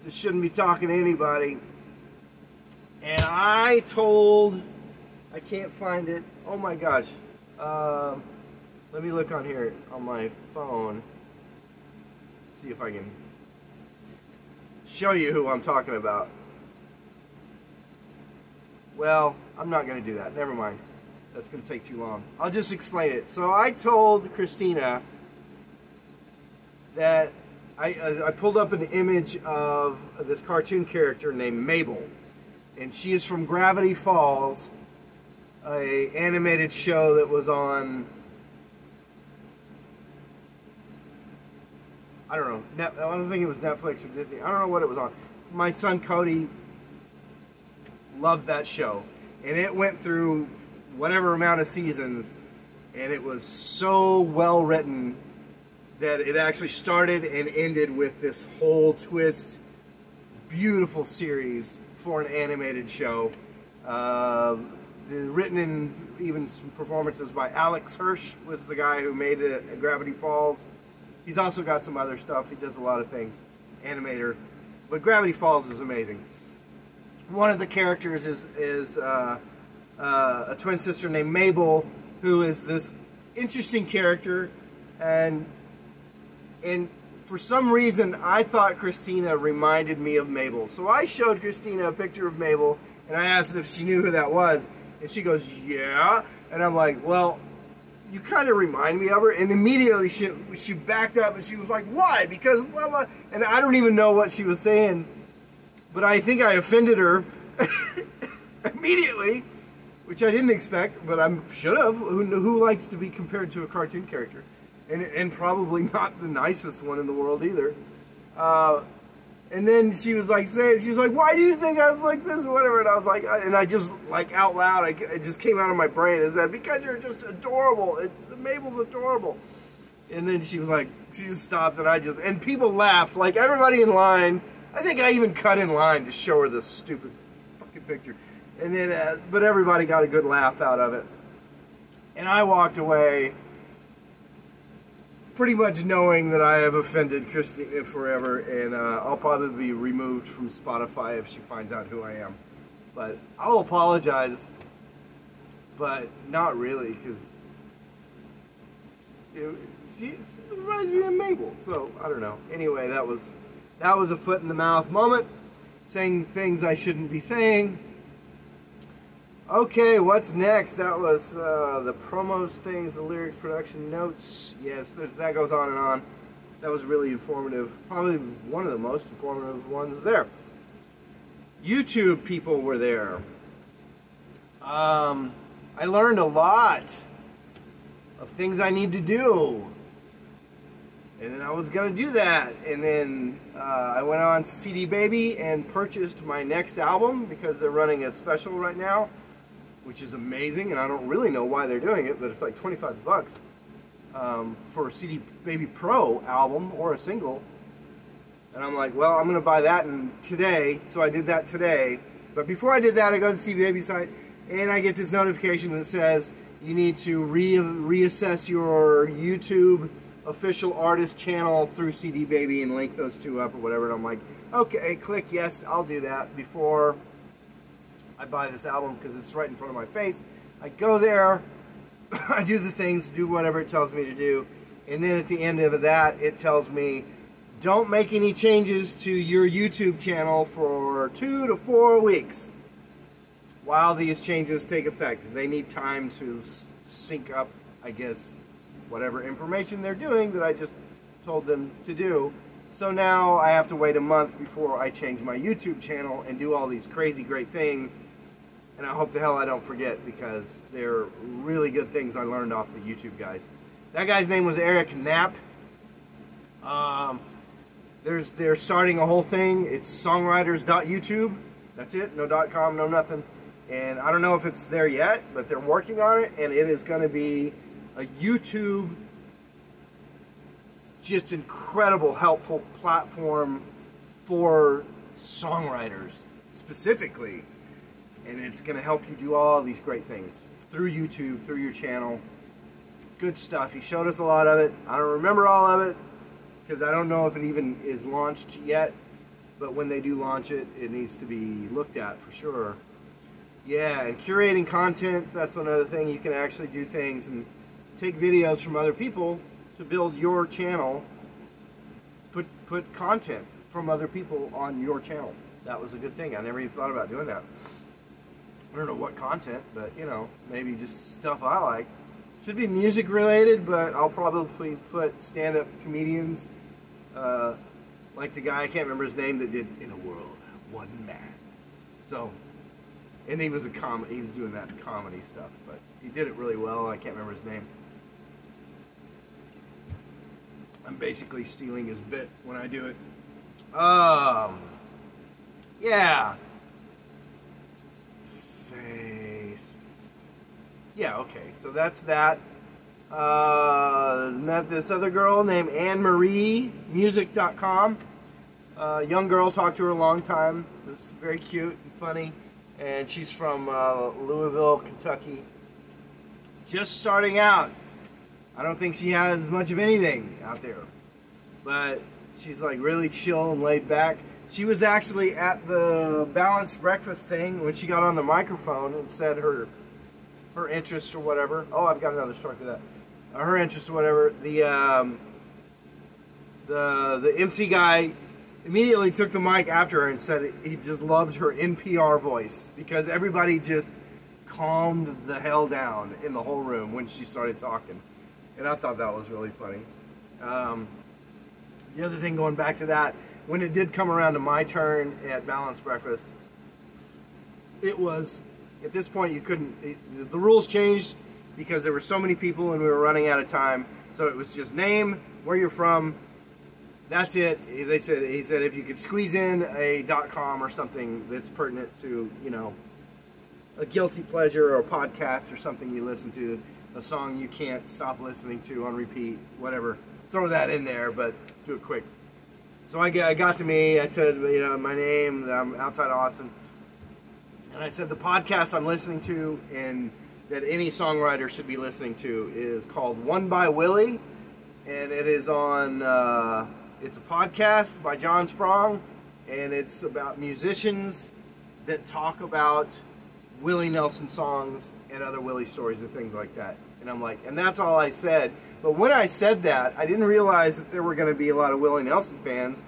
that shouldn't be talking to anybody. And I can't find it. Oh my gosh. Let me look on here on my phone. See if I can show you who I'm talking about. Well, I'm not going to do that. Never mind. That's going to take too long. I'll just explain it. So I told Christina that I pulled up an image of this cartoon character named Mabel. And she is from Gravity Falls, a animated show that was on, I don't know, I don't think it was Netflix or Disney. I don't know what it was on. My son Cody loved that show. And it went through whatever amount of seasons, and it was so well written that it actually started and ended with this whole twist, beautiful series for an animated show. Written in even some performances by Alex Hirsch, was the guy who made it at Gravity Falls. He's also got some other stuff. He does a lot of things, animator. But Gravity Falls is amazing. One of the characters is a twin sister named Mabel, who is this interesting character, and for some reason I thought Christina reminded me of Mabel. So I showed Christina a picture of Mabel, and I asked if she knew who that was, and she goes, yeah. And I'm like, well, you kind of remind me of her. And immediately she backed up, and she was like, why? Because blah, blah. And I don't even know what she was saying, but I think I offended her immediately, which I didn't expect, but I should have. Who likes to be compared to a cartoon character? And probably not the nicest one in the world either. And then she was like she's like, why do you think I'm like this or whatever? And I was like, and I just like out loud, it just came out of my brain, is that because you're just adorable. Mabel's adorable. And then she was like, she just stops, and people laughed, like everybody in line. I think I even cut in line to show her this stupid fucking picture. And then, but everybody got a good laugh out of it. And I walked away pretty much knowing that I have offended Christina forever, and I'll probably be removed from Spotify if she finds out who I am. But I'll apologize, but not really, because she reminds me of Mabel. So I don't know. Anyway, that was a foot in the mouth moment, saying things I shouldn't be saying. Okay, what's next? That was the promos things, the lyrics, production notes. Yes, that goes on and on. That was really informative. Probably one of the most informative ones there. YouTube people were there. I learned a lot of things I need to do. And then I was going to do that. And then I went on to CD Baby and purchased my next album because they're running a special right now, which is amazing, and I don't really know why they're doing it, but it's like 25 bucks for a CD Baby Pro album or a single. And I'm like, well, I'm going to buy that today, so I did that today. But before I did that, I go to the CD Baby site, and I get this notification that says you need to reassess your YouTube official artist channel through CD Baby and link those two up or whatever. And I'm like, okay, click yes, I'll do that before I buy this album, because it's right in front of my face. I go there, I do the things, do whatever it tells me to do, and then at the end of that, it tells me, don't make any changes to your YouTube channel for 2 to 4 weeks while these changes take effect. They need time to sync up, I guess, whatever information they're doing that I just told them to do. So now I have to wait a month before I change my YouTube channel and do all these crazy great things. And I hope the hell I don't forget, because they're really good things I learned off the YouTube guys. That guy's name was Eric Knapp. They're starting a whole thing. It's songwriters.youtube. That's it. No .com, no nothing. And I don't know if it's there yet, but they're working on it. And it is going to be a YouTube, just incredible, helpful platform for songwriters specifically. And it's going to help you do all these great things through YouTube, through your channel. Good stuff. He showed us a lot of it. I don't remember all of it because I don't know if it even is launched yet. But when they do launch it, it needs to be looked at for sure. Yeah, and curating content, that's another thing. You can actually do things and take videos from other people to build your channel. Put content from other people on your channel. That was a good thing. I never even thought about doing that. I don't know what content, but you know, maybe just stuff I like. Should be music related, but I'll probably put stand-up comedians, like the guy, I can't remember his name, that did In a World, One Man. So, and he was he was doing that comedy stuff, but he did it really well. I can't remember his name. I'm basically stealing his bit when I do it. Yeah. Yeah, okay, so that's that. Met this other girl named AnneMarieMusic.com. Young girl, talked to her a long time. It was very cute and funny. And she's from Louisville, Kentucky. Just starting out. I don't think she has much of anything out there. But she's like really chill and laid back. She was actually at the Balanced Breakfast thing when she got on the microphone and said her interest or whatever. Oh, I've got another story for that. Her interest or whatever. The MC guy immediately took the mic after her and said he just loved her NPR voice because everybody just calmed the hell down in the whole room when she started talking. And I thought that was really funny. The other thing, going back to that, when it did come around to my turn at Balanced Breakfast, it was, at this point you couldn't, the rules changed because there were so many people and we were running out of time. So it was just name, where you're from, that's it. He said if you could squeeze in a .com or something that's pertinent to, you know, a guilty pleasure or a podcast or something you listen to, a song you can't stop listening to on repeat, whatever, throw that in there, but do it quick. So I got to me, I said, you know, my name, I'm outside Austin, and I said the podcast I'm listening to and that any songwriter should be listening to is called One by Willie, and it is on, it's a podcast by John Sprong, and it's about musicians that talk about Willie Nelson songs and other Willie stories and things like that. And I'm like, and that's all I said. But when I said that, I didn't realize that there were going to be a lot of Willie Nelson fans.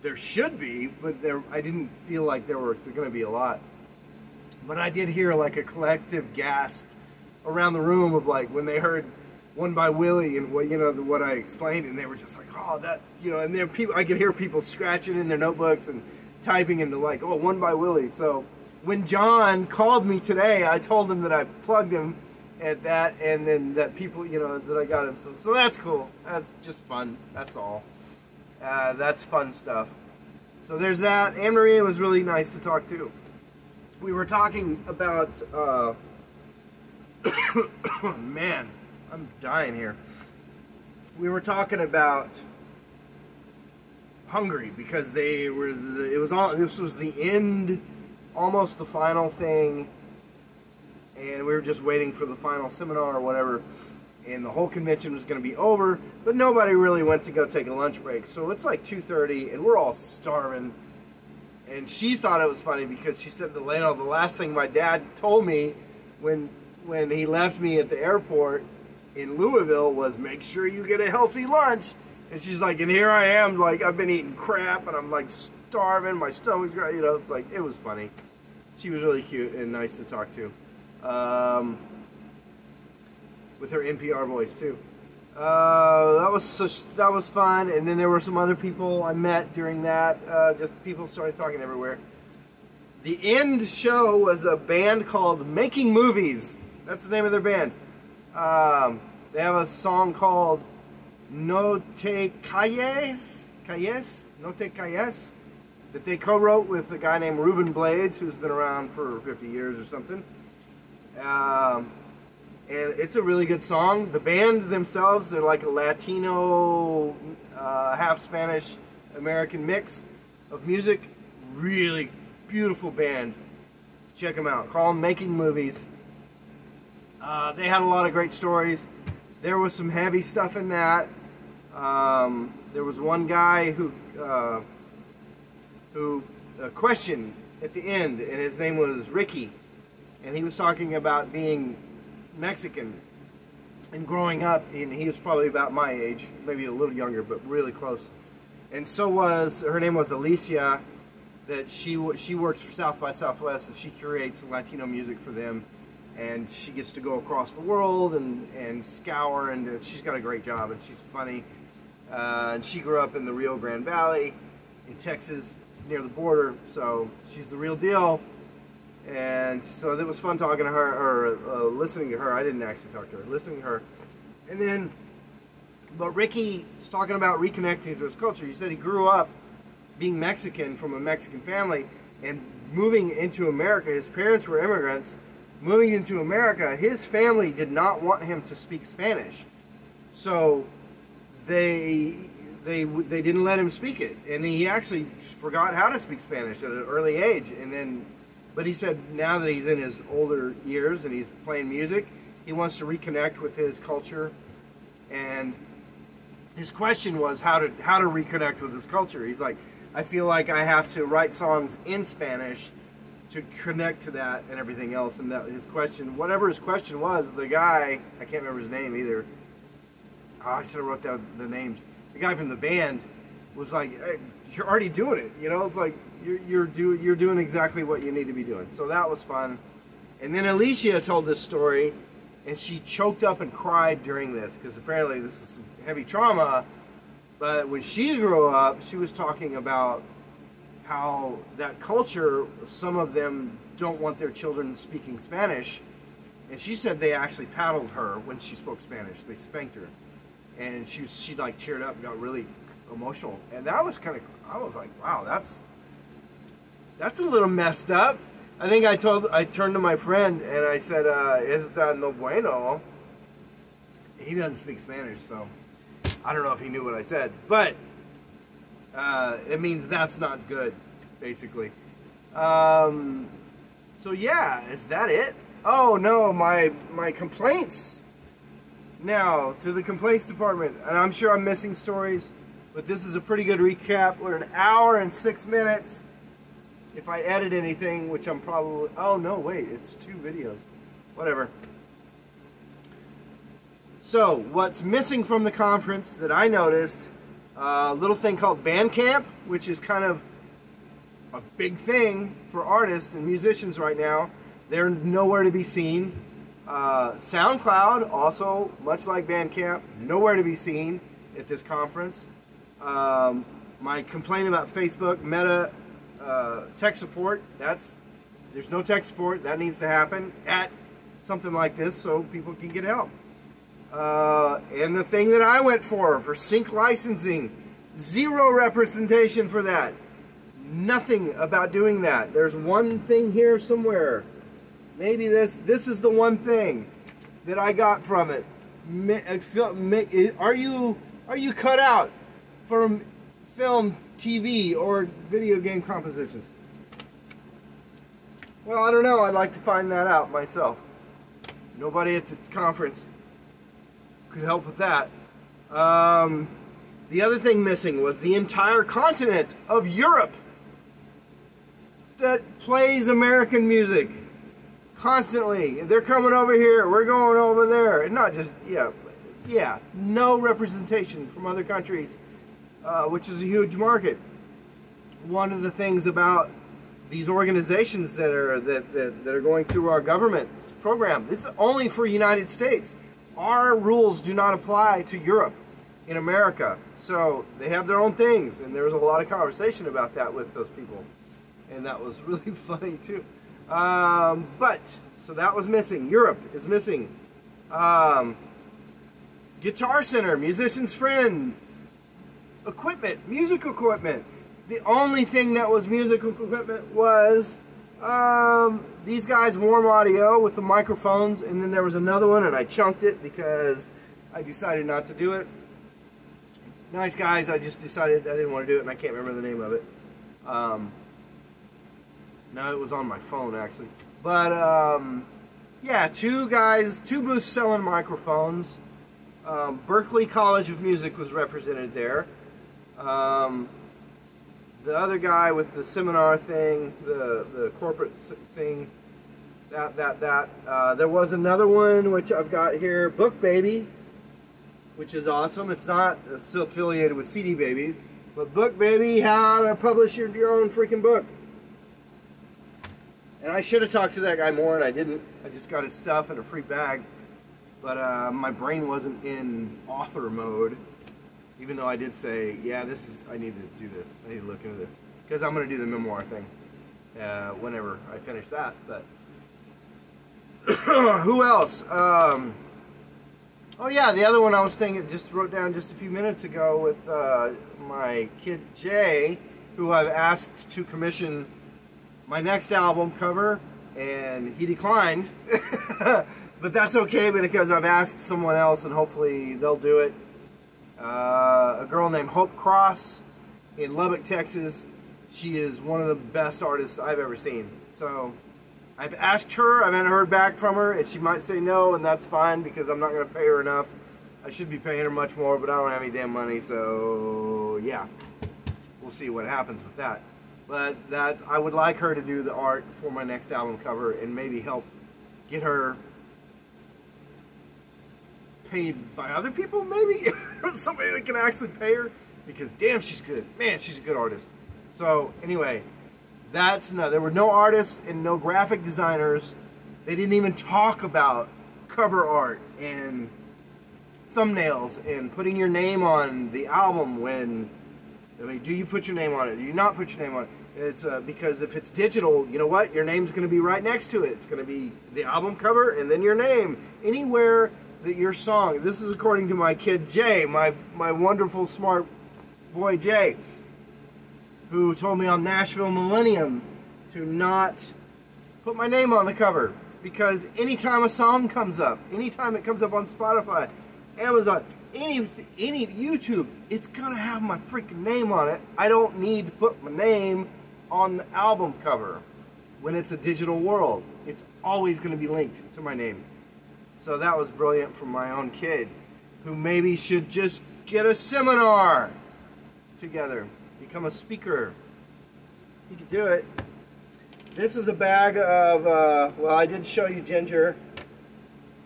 There should be, but I didn't feel like there were going to be a lot. But I did hear like a collective gasp around the room of like when they heard One by Willie and what, you know, what I explained, and they were just like, oh, that, you know, and there people, I could hear people scratching in their notebooks and typing into like, oh, One by Willie. So when John called me today, I told him that I plugged him at that, and then that people, you know, that I got him. So that's cool. That's just fun. That's all. That's fun stuff. So there's that. Anne Marie was really nice to talk to. We were talking about, oh man, I'm dying here. We were talking about Hungary because this was the end, almost the final thing, and we were just waiting for the final seminar or whatever, and the whole convention was going to be over, but nobody really went to go take a lunch break. So it's like 2:30 and we're all starving. And she thought it was funny because she said the last thing my dad told me when he left me at the airport in Louisville was, make sure you get a healthy lunch. And she's like, and here I am, like, I've been eating crap and I'm like starving, my stomach's, you know, it's like, it was funny. She was really cute and nice to talk to. With her NPR voice too. That was fun, and then there were some other people I met during that. Just people started talking everywhere. The end show was a band called Making Movies. That's the name of their band. They have a song called No Te Calles, No Te Calles, that they co-wrote with a guy named Ruben Blades, who's been around for 50 years or something. And it's a really good song. The band themselves, they're like a Latino, half Spanish American mix of music. Really beautiful band. Check them out. Call them Making Movies. They had a lot of great stories. There was some heavy stuff in that. There was one guy who questioned at the end, and his name was Ricky, and he was talking about being Mexican and growing up, and he was probably about my age, maybe a little younger, but really close. And so was, her name was Alicia, that she works for South by Southwest, and she curates Latino music for them, and she gets to go across the world and scour, and she's got a great job, and she's funny. And she grew up in the Rio Grande Valley in Texas near the border, so she's the real deal. And so it was fun talking to her, or listening to her. I didn't actually talk to her, listening to her. And then, but Ricky was talking about reconnecting to his culture. He said he grew up being Mexican from a Mexican family and moving into America. His parents were immigrants. Moving into America, his family did not want him to speak Spanish. So they didn't let him speak it. And he actually forgot how to speak Spanish at an early age. And then, but he said now that he's in his older years and he's playing music, he wants to reconnect with his culture. And his question was how to reconnect with his culture. He's like, I feel like I have to write songs in Spanish to connect to that and everything else. And that his question, whatever his question was, the guy, I can't remember his name either. Oh, I should have wrote down the names. The guy from the band was like, hey, you're already doing it. You know, it's like you're doing exactly what you need to be doing. So that was fun. And then Alicia told this story, and she choked up and cried during this because apparently this is some heavy trauma. But when she grew up, she was talking about how that culture, some of them don't want their children speaking Spanish. And she said they actually paddled her when she spoke Spanish. They spanked her. And she like teared up and got really emotional. And that was kind of, I was like, wow, that's a little messed up. I think I turned to my friend and I said, is that no bueno? He doesn't speak Spanish, so I don't know if he knew what I said, but it means that's not good, basically. So yeah, is that it? Oh no, my complaints. Now, to the complaints department, and I'm sure I'm missing stories, but this is a pretty good recap. We're an hour and 6 minutes. If I edit anything, which I'm probably, oh no, wait, it's 2 videos. Whatever. So, what's missing from the conference that I noticed, a little thing called Bandcamp, which is kind of a big thing for artists and musicians right now. They're nowhere to be seen. SoundCloud, also, much like Bandcamp, nowhere to be seen at this conference. My complaint about Facebook, Meta, tech support, there's no tech support. That needs to happen at something like this so people can get help. And the thing that I went for sync licensing, zero representation for that. Nothing about doing that. There's one thing here somewhere. Maybe this is the one thing that I got from it. Are you cut out for film, TV, or video game compositions? Well, I don't know. I'd like to find that out myself. Nobody at the conference could help with that. The other thing missing was the entire continent of Europe that plays American music constantly. They're coming over here, we're going over there, and not just, yeah, no representation from other countries, which is a huge market. One of the things about these organizations that are going through our government's program, it's only for United States. Our rules do not apply to Europe in America. So they have their own things, and there was a lot of conversation about that with those people. And that was really funny too. So that was missing. Europe is missing. Guitar Center, Musician's Friend, equipment, music equipment. The only thing that was musical equipment was these guys, Warm Audio, with the microphones, and then there was another one, and I chunked it because I decided not to do it. Nice guys, I just decided I didn't want to do it, and I can't remember the name of it. No, it was on my phone, actually. But, yeah, 2 booths selling microphones. Berklee College of Music was represented there. The other guy with the seminar thing, the corporate thing, there was another one, which I've got here, Book Baby, which is awesome. It's not still affiliated with CD Baby, but Book Baby, how to publish your own freaking book. And I should have talked to that guy more, and I didn't. I just got his stuff in a free bag. But my brain wasn't in author mode, even though I did say, yeah, I need to do this. I need to look into this. Because I'm going to do the memoir thing whenever I finish that. But who else? Oh yeah, the other one I was thinking, just wrote down just a few minutes ago with my kid Jay, who I've asked to commission my next album cover, and he declined. But that's okay, because I've asked someone else, and hopefully they'll do it. A girl named Hope Cross in Lubbock, Texas. She is one of the best artists I've ever seen. So I've asked her, I haven't heard back from her, and she might say no, and that's fine, because I'm not going to pay her enough. I should be paying her much more, but I don't have any damn money, so yeah. We'll see what happens with that. But I would like her to do the art for my next album cover, and maybe help get her paid by other people, maybe? Somebody that can actually pay her, because damn, she's good. Man, she's a good artist. So anyway, there were no artists and no graphic designers. They didn't even talk about cover art and thumbnails and putting your name on the album. Do you put your name on it? Do you not put your name on it? It's because if it's digital, you know what? Your name's going to be right next to it. It's going to be the album cover and then your name. Anywhere that your song, this is according to my kid Jay, my wonderful smart boy Jay, who told me on Nashville Millennium to not put my name on the cover, because anytime a song comes up, anytime it comes up on Spotify, Amazon, any YouTube, it's gonna have my freaking name on it. I don't need to put my name on the album cover when it's a digital world. It's always gonna be linked to my name. So that was brilliant from my own kid, who maybe should just get a seminar together, become a speaker. He could do it. This is a bag of, well, I did show you ginger,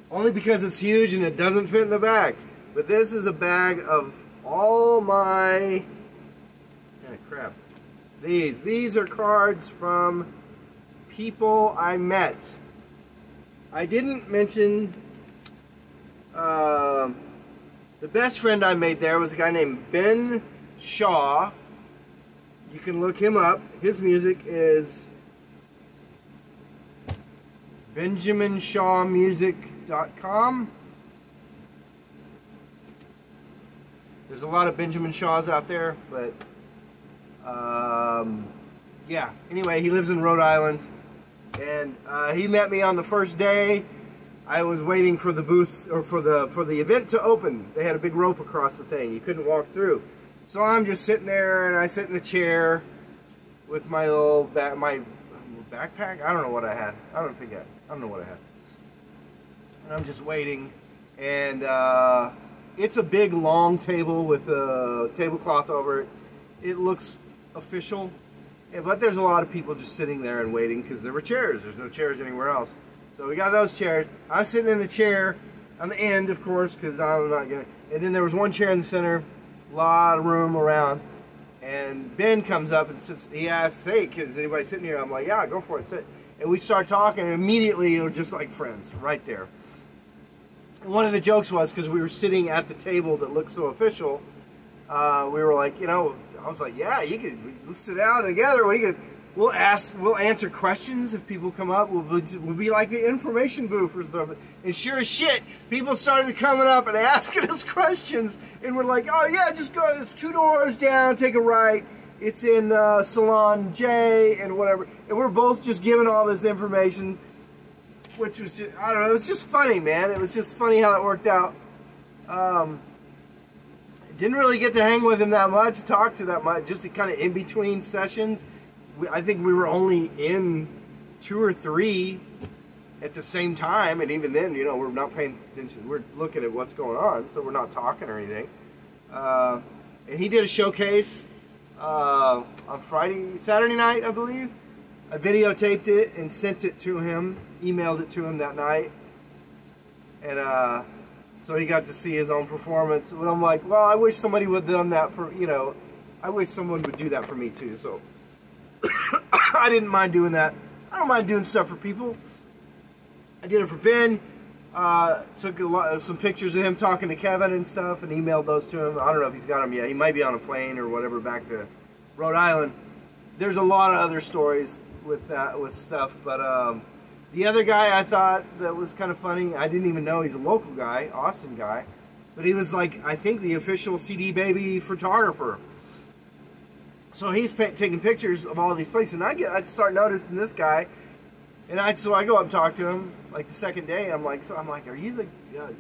only because it's huge and it doesn't fit in the bag. But this is a bag of all my, crap. These are cards from people I met. I didn't mention, the best friend I made there was a guy named Ben Shaw. You can look him up. His music is benjaminshawmusic.com. There's a lot of Benjamin Shaws out there, but yeah. Anyway, he lives in Rhode Island, and he met me on the first day. I was waiting for the booth, or for the event to open. They had a big rope across the thing. You couldn't walk through. So I'm just sitting there, and I sit in a chair with my little backpack. I don't know what I had. I don't know what I had. And I'm just waiting, and it's a big long table with a tablecloth over it. It looks official, but there's a lot of people just sitting there and waiting because there were chairs. There's no chairs anywhere else. So we got those chairs. I'm sitting in the chair on the end, of course, because I'm not gonna. And then there was one chair in the center, a lot of room around. And Ben comes up and sits. He asks, "Hey, kids, anybody sitting here?" I'm like, "Yeah, go for it, sit." And we start talking, and immediately we're just like friends, right there. One of the jokes was, because we were sitting at the table that looked so official, we were like, I was like, yeah, let's sit down together. We'll answer questions if people come up. We'll be like the information booth or something. And sure as shit, people started coming up and asking us questions. And we're like, oh yeah, just go, it's 2 doors down, take a right. It's in Salon J and whatever. And we're both just giving all this information, which was just, I don't know, it was just funny, man. It was just funny how it worked out. Didn't really get to hang with him that much, talk to that much, just kind of in between sessions. I think we were only in 2 or 3 at the same time, and even then, we're not paying attention. We're looking at what's going on, so we're not talking or anything. And he did a showcase on Saturday night, I believe. I videotaped it and sent it to him, emailed it to him that night. And so he got to see his own performance. And I'm like, well, I wish somebody would have done that for, I wish someone would do that for me too. So I didn't mind doing that. I don't mind doing stuff for people. I did it for Ben. Took some pictures of him talking to Kevin and stuff and emailed those to him. I don't know if he's got them yet. He might be on a plane or whatever back to Rhode Island. There's a lot of other stories with that, with stuff, but the other guy I thought that was kind of funny, I didn't even know he's a local guy, Austin guy, but he was like, I think the official CD Baby photographer. So he's taking pictures of all these places, and I start noticing this guy, and so I go up and talk to him like the second day. I'm like, are you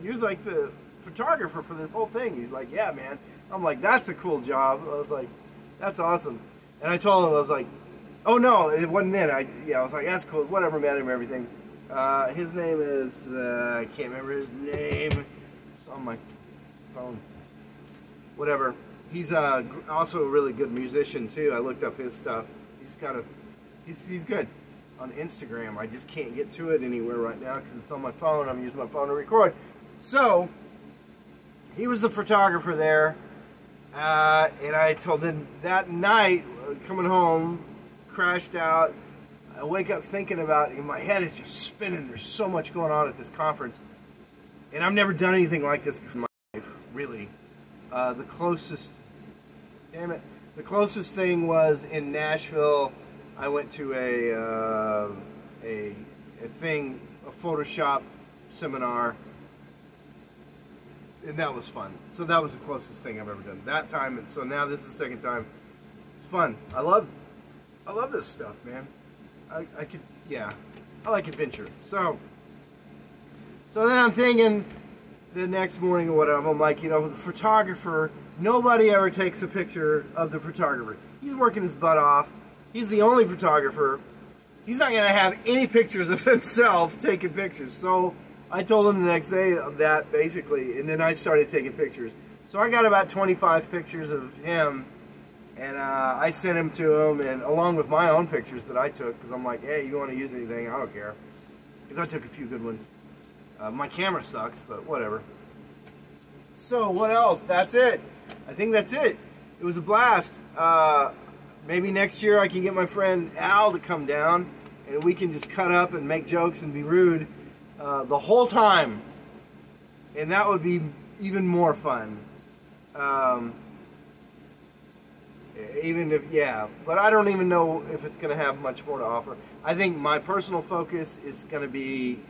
you're like the photographer for this whole thing? He's like, yeah, man. I'm like, that's a cool job. I was like, that's awesome. And I told him, I was like, oh no, it wasn't then. I was like, that's cool. Whatever, met him, everything. His name is I can't remember his name. It's on my phone. Whatever. He's also a really good musician too. I looked up his stuff. He's good on Instagram. I just can't get to it anywhere right now because it's on my phone. I'm using my phone to record. So he was the photographer there, and I told him that night coming home, crashed out. I wake up thinking about it, and my head is just spinning. There's so much going on at this conference, and I've never done anything like this before in my life, really. The closest thing was in Nashville. I went to a Photoshop seminar, and that was fun. So that was the closest thing I've ever done that time, and so now this is the second time. It's fun. I love this stuff, man. I like adventure. So then I'm thinking the next morning or whatever, I'm like, the photographer, nobody ever takes a picture of the photographer. He's working his butt off. He's the only photographer. He's not going to have any pictures of himself taking pictures. So I told him the next day that, basically, and then I started taking pictures. So I got about 25 pictures of him, and I sent them to him, and along with my own pictures that I took, because I'm like, hey, you want to use anything? I don't care. Because I took a few good ones. My camera sucks, but whatever. So what else? That's it. I think that's it. It was a blast. Maybe next year I can get my friend Al to come down, and we can just cut up and make jokes and be rude the whole time. And that would be even more fun. But I don't even know if it's going to have much more to offer. I think my personal focus is going to be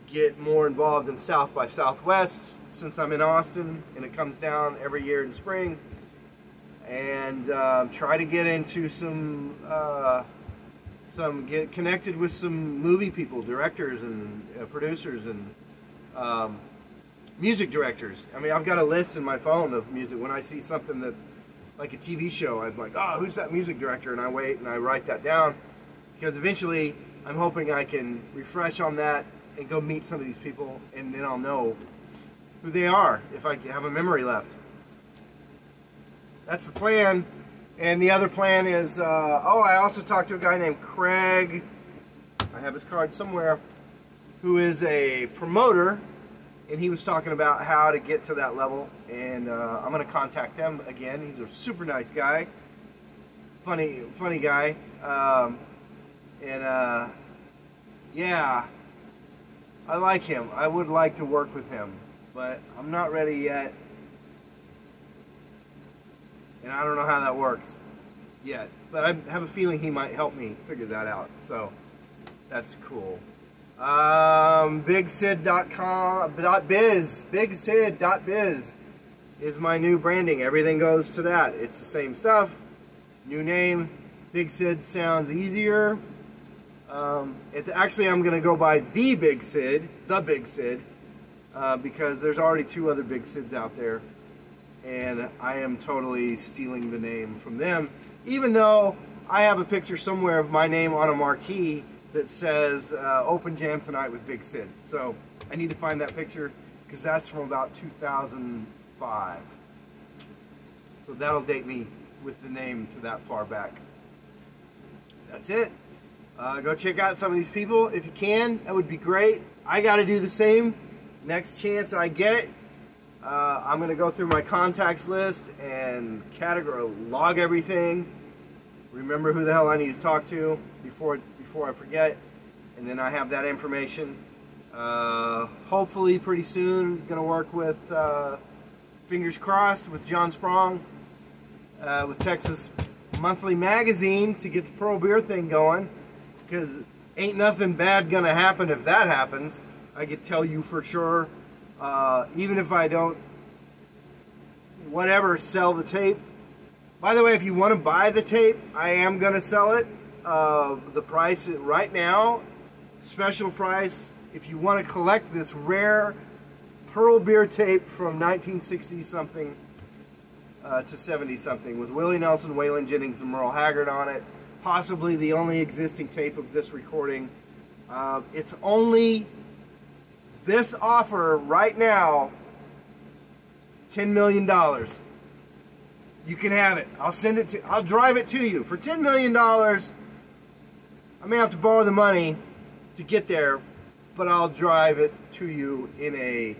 get more involved in South by Southwest, since I'm in Austin and it comes down every year in spring, and try to get into get connected with some movie people, directors and producers and music directors. I mean, I've got a list in my phone of music. When I see something that, like a TV show, I'm like, oh, who's that music director? And I wait and I write that down, because eventually I'm hoping I can refresh on that and go meet some of these people, and then I'll know who they are if I have a memory left. That's the plan. And the other plan is, I also talked to a guy named Craig, I have his card somewhere, who is a promoter, and he was talking about how to get to that level, and I'm going to contact him again. He's a super nice guy, funny guy, yeah, I like him. I would like to work with him, but I'm not ready yet, and I don't know how that works yet, but I have a feeling he might help me figure that out, so that's cool. BigSid.biz is my new branding. Everything goes to that. It's the same stuff, new name. Big Sid sounds easier. It's actually, I'm gonna go by the Big Sid, because there's already two other Big Sids out there, and I am totally stealing the name from them, even though I have a picture somewhere of my name on a marquee that says Open Jam Tonight with Big Sid. So I need to find that picture, because that's from about 2005. So that'll date me with the name to that far back. That's it. Go check out some of these people if you can. That would be great. I got to do the same next chance I get. I'm going to go through my contacts list and log everything. Remember who the hell I need to talk to before before I forget, and then I have that information. Hopefully pretty soon, gonna work with, fingers crossed, with John Sprong, with Texas Monthly Magazine to get the Pearl Beer thing going, because ain't nothing bad gonna happen if that happens. I could tell you for sure. Even if I don't, whatever, sell the tape. By the way, if you want to buy the tape, I am gonna sell it. The price right now, special price, if you want to collect this rare Pearl Beer tape from 1960 something to 70 something with Willie Nelson, Waylon Jennings, and Merle Haggard on it, possibly the only existing tape of this recording. It's only this offer right now, $10 million. You can have it. I'll drive it to you for $10 million. I may have to borrow the money to get there, but I'll drive it to you in a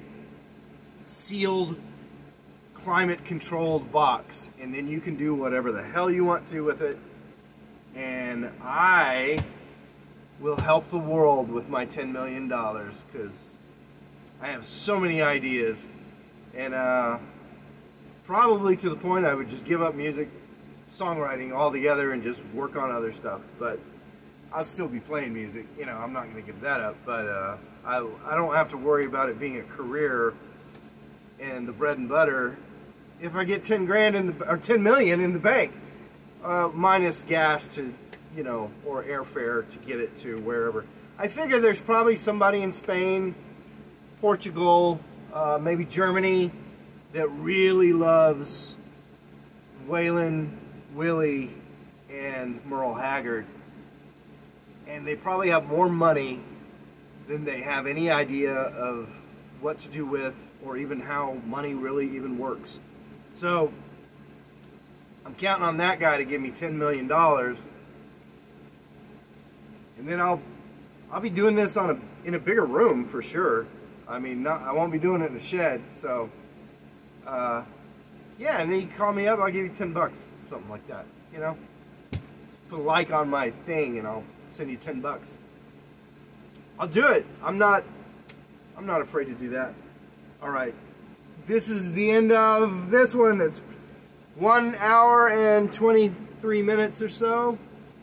sealed, climate-controlled box, and then you can do whatever the hell you want to with it, and I will help the world with my $10 million, because I have so many ideas, and probably to the point I would just give up music, songwriting altogether, and just work on other stuff. But I'll still be playing music, you know, I'm not going to give that up, but I don't have to worry about it being a career and the bread and butter if I get 10 grand or 10 million in the bank, minus gas to, you know, or airfare to get it to wherever. I figure there's probably somebody in Spain, Portugal, maybe Germany, that really loves Waylon, Willie, and Merle Haggard. And they probably have more money than they have any idea of what to do with, or even how money really even works. So I'm counting on that guy to give me $10 million, and then I'll be doing this in a bigger room for sure. I mean, I won't be doing it in a shed. So yeah, and then you call me up, I'll give you $10, something like that. You know, just put a like on my thing, and I'll send you $10. I'll do it. I'm not afraid to do that. All right, this is the end of this one. It's 1 hour and 23 minutes or so.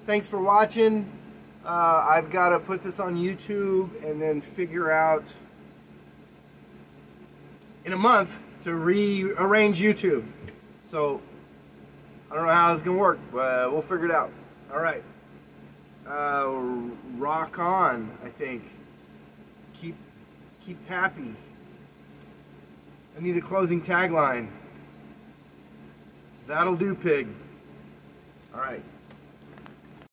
Thanks for watching. I've got to put this on YouTube and then figure out in a month to rearrange YouTube. So I don't know how it's gonna work, but we'll figure it out. All right. Rock on, I think. Keep happy. I need a closing tagline. That'll do, pig. All right.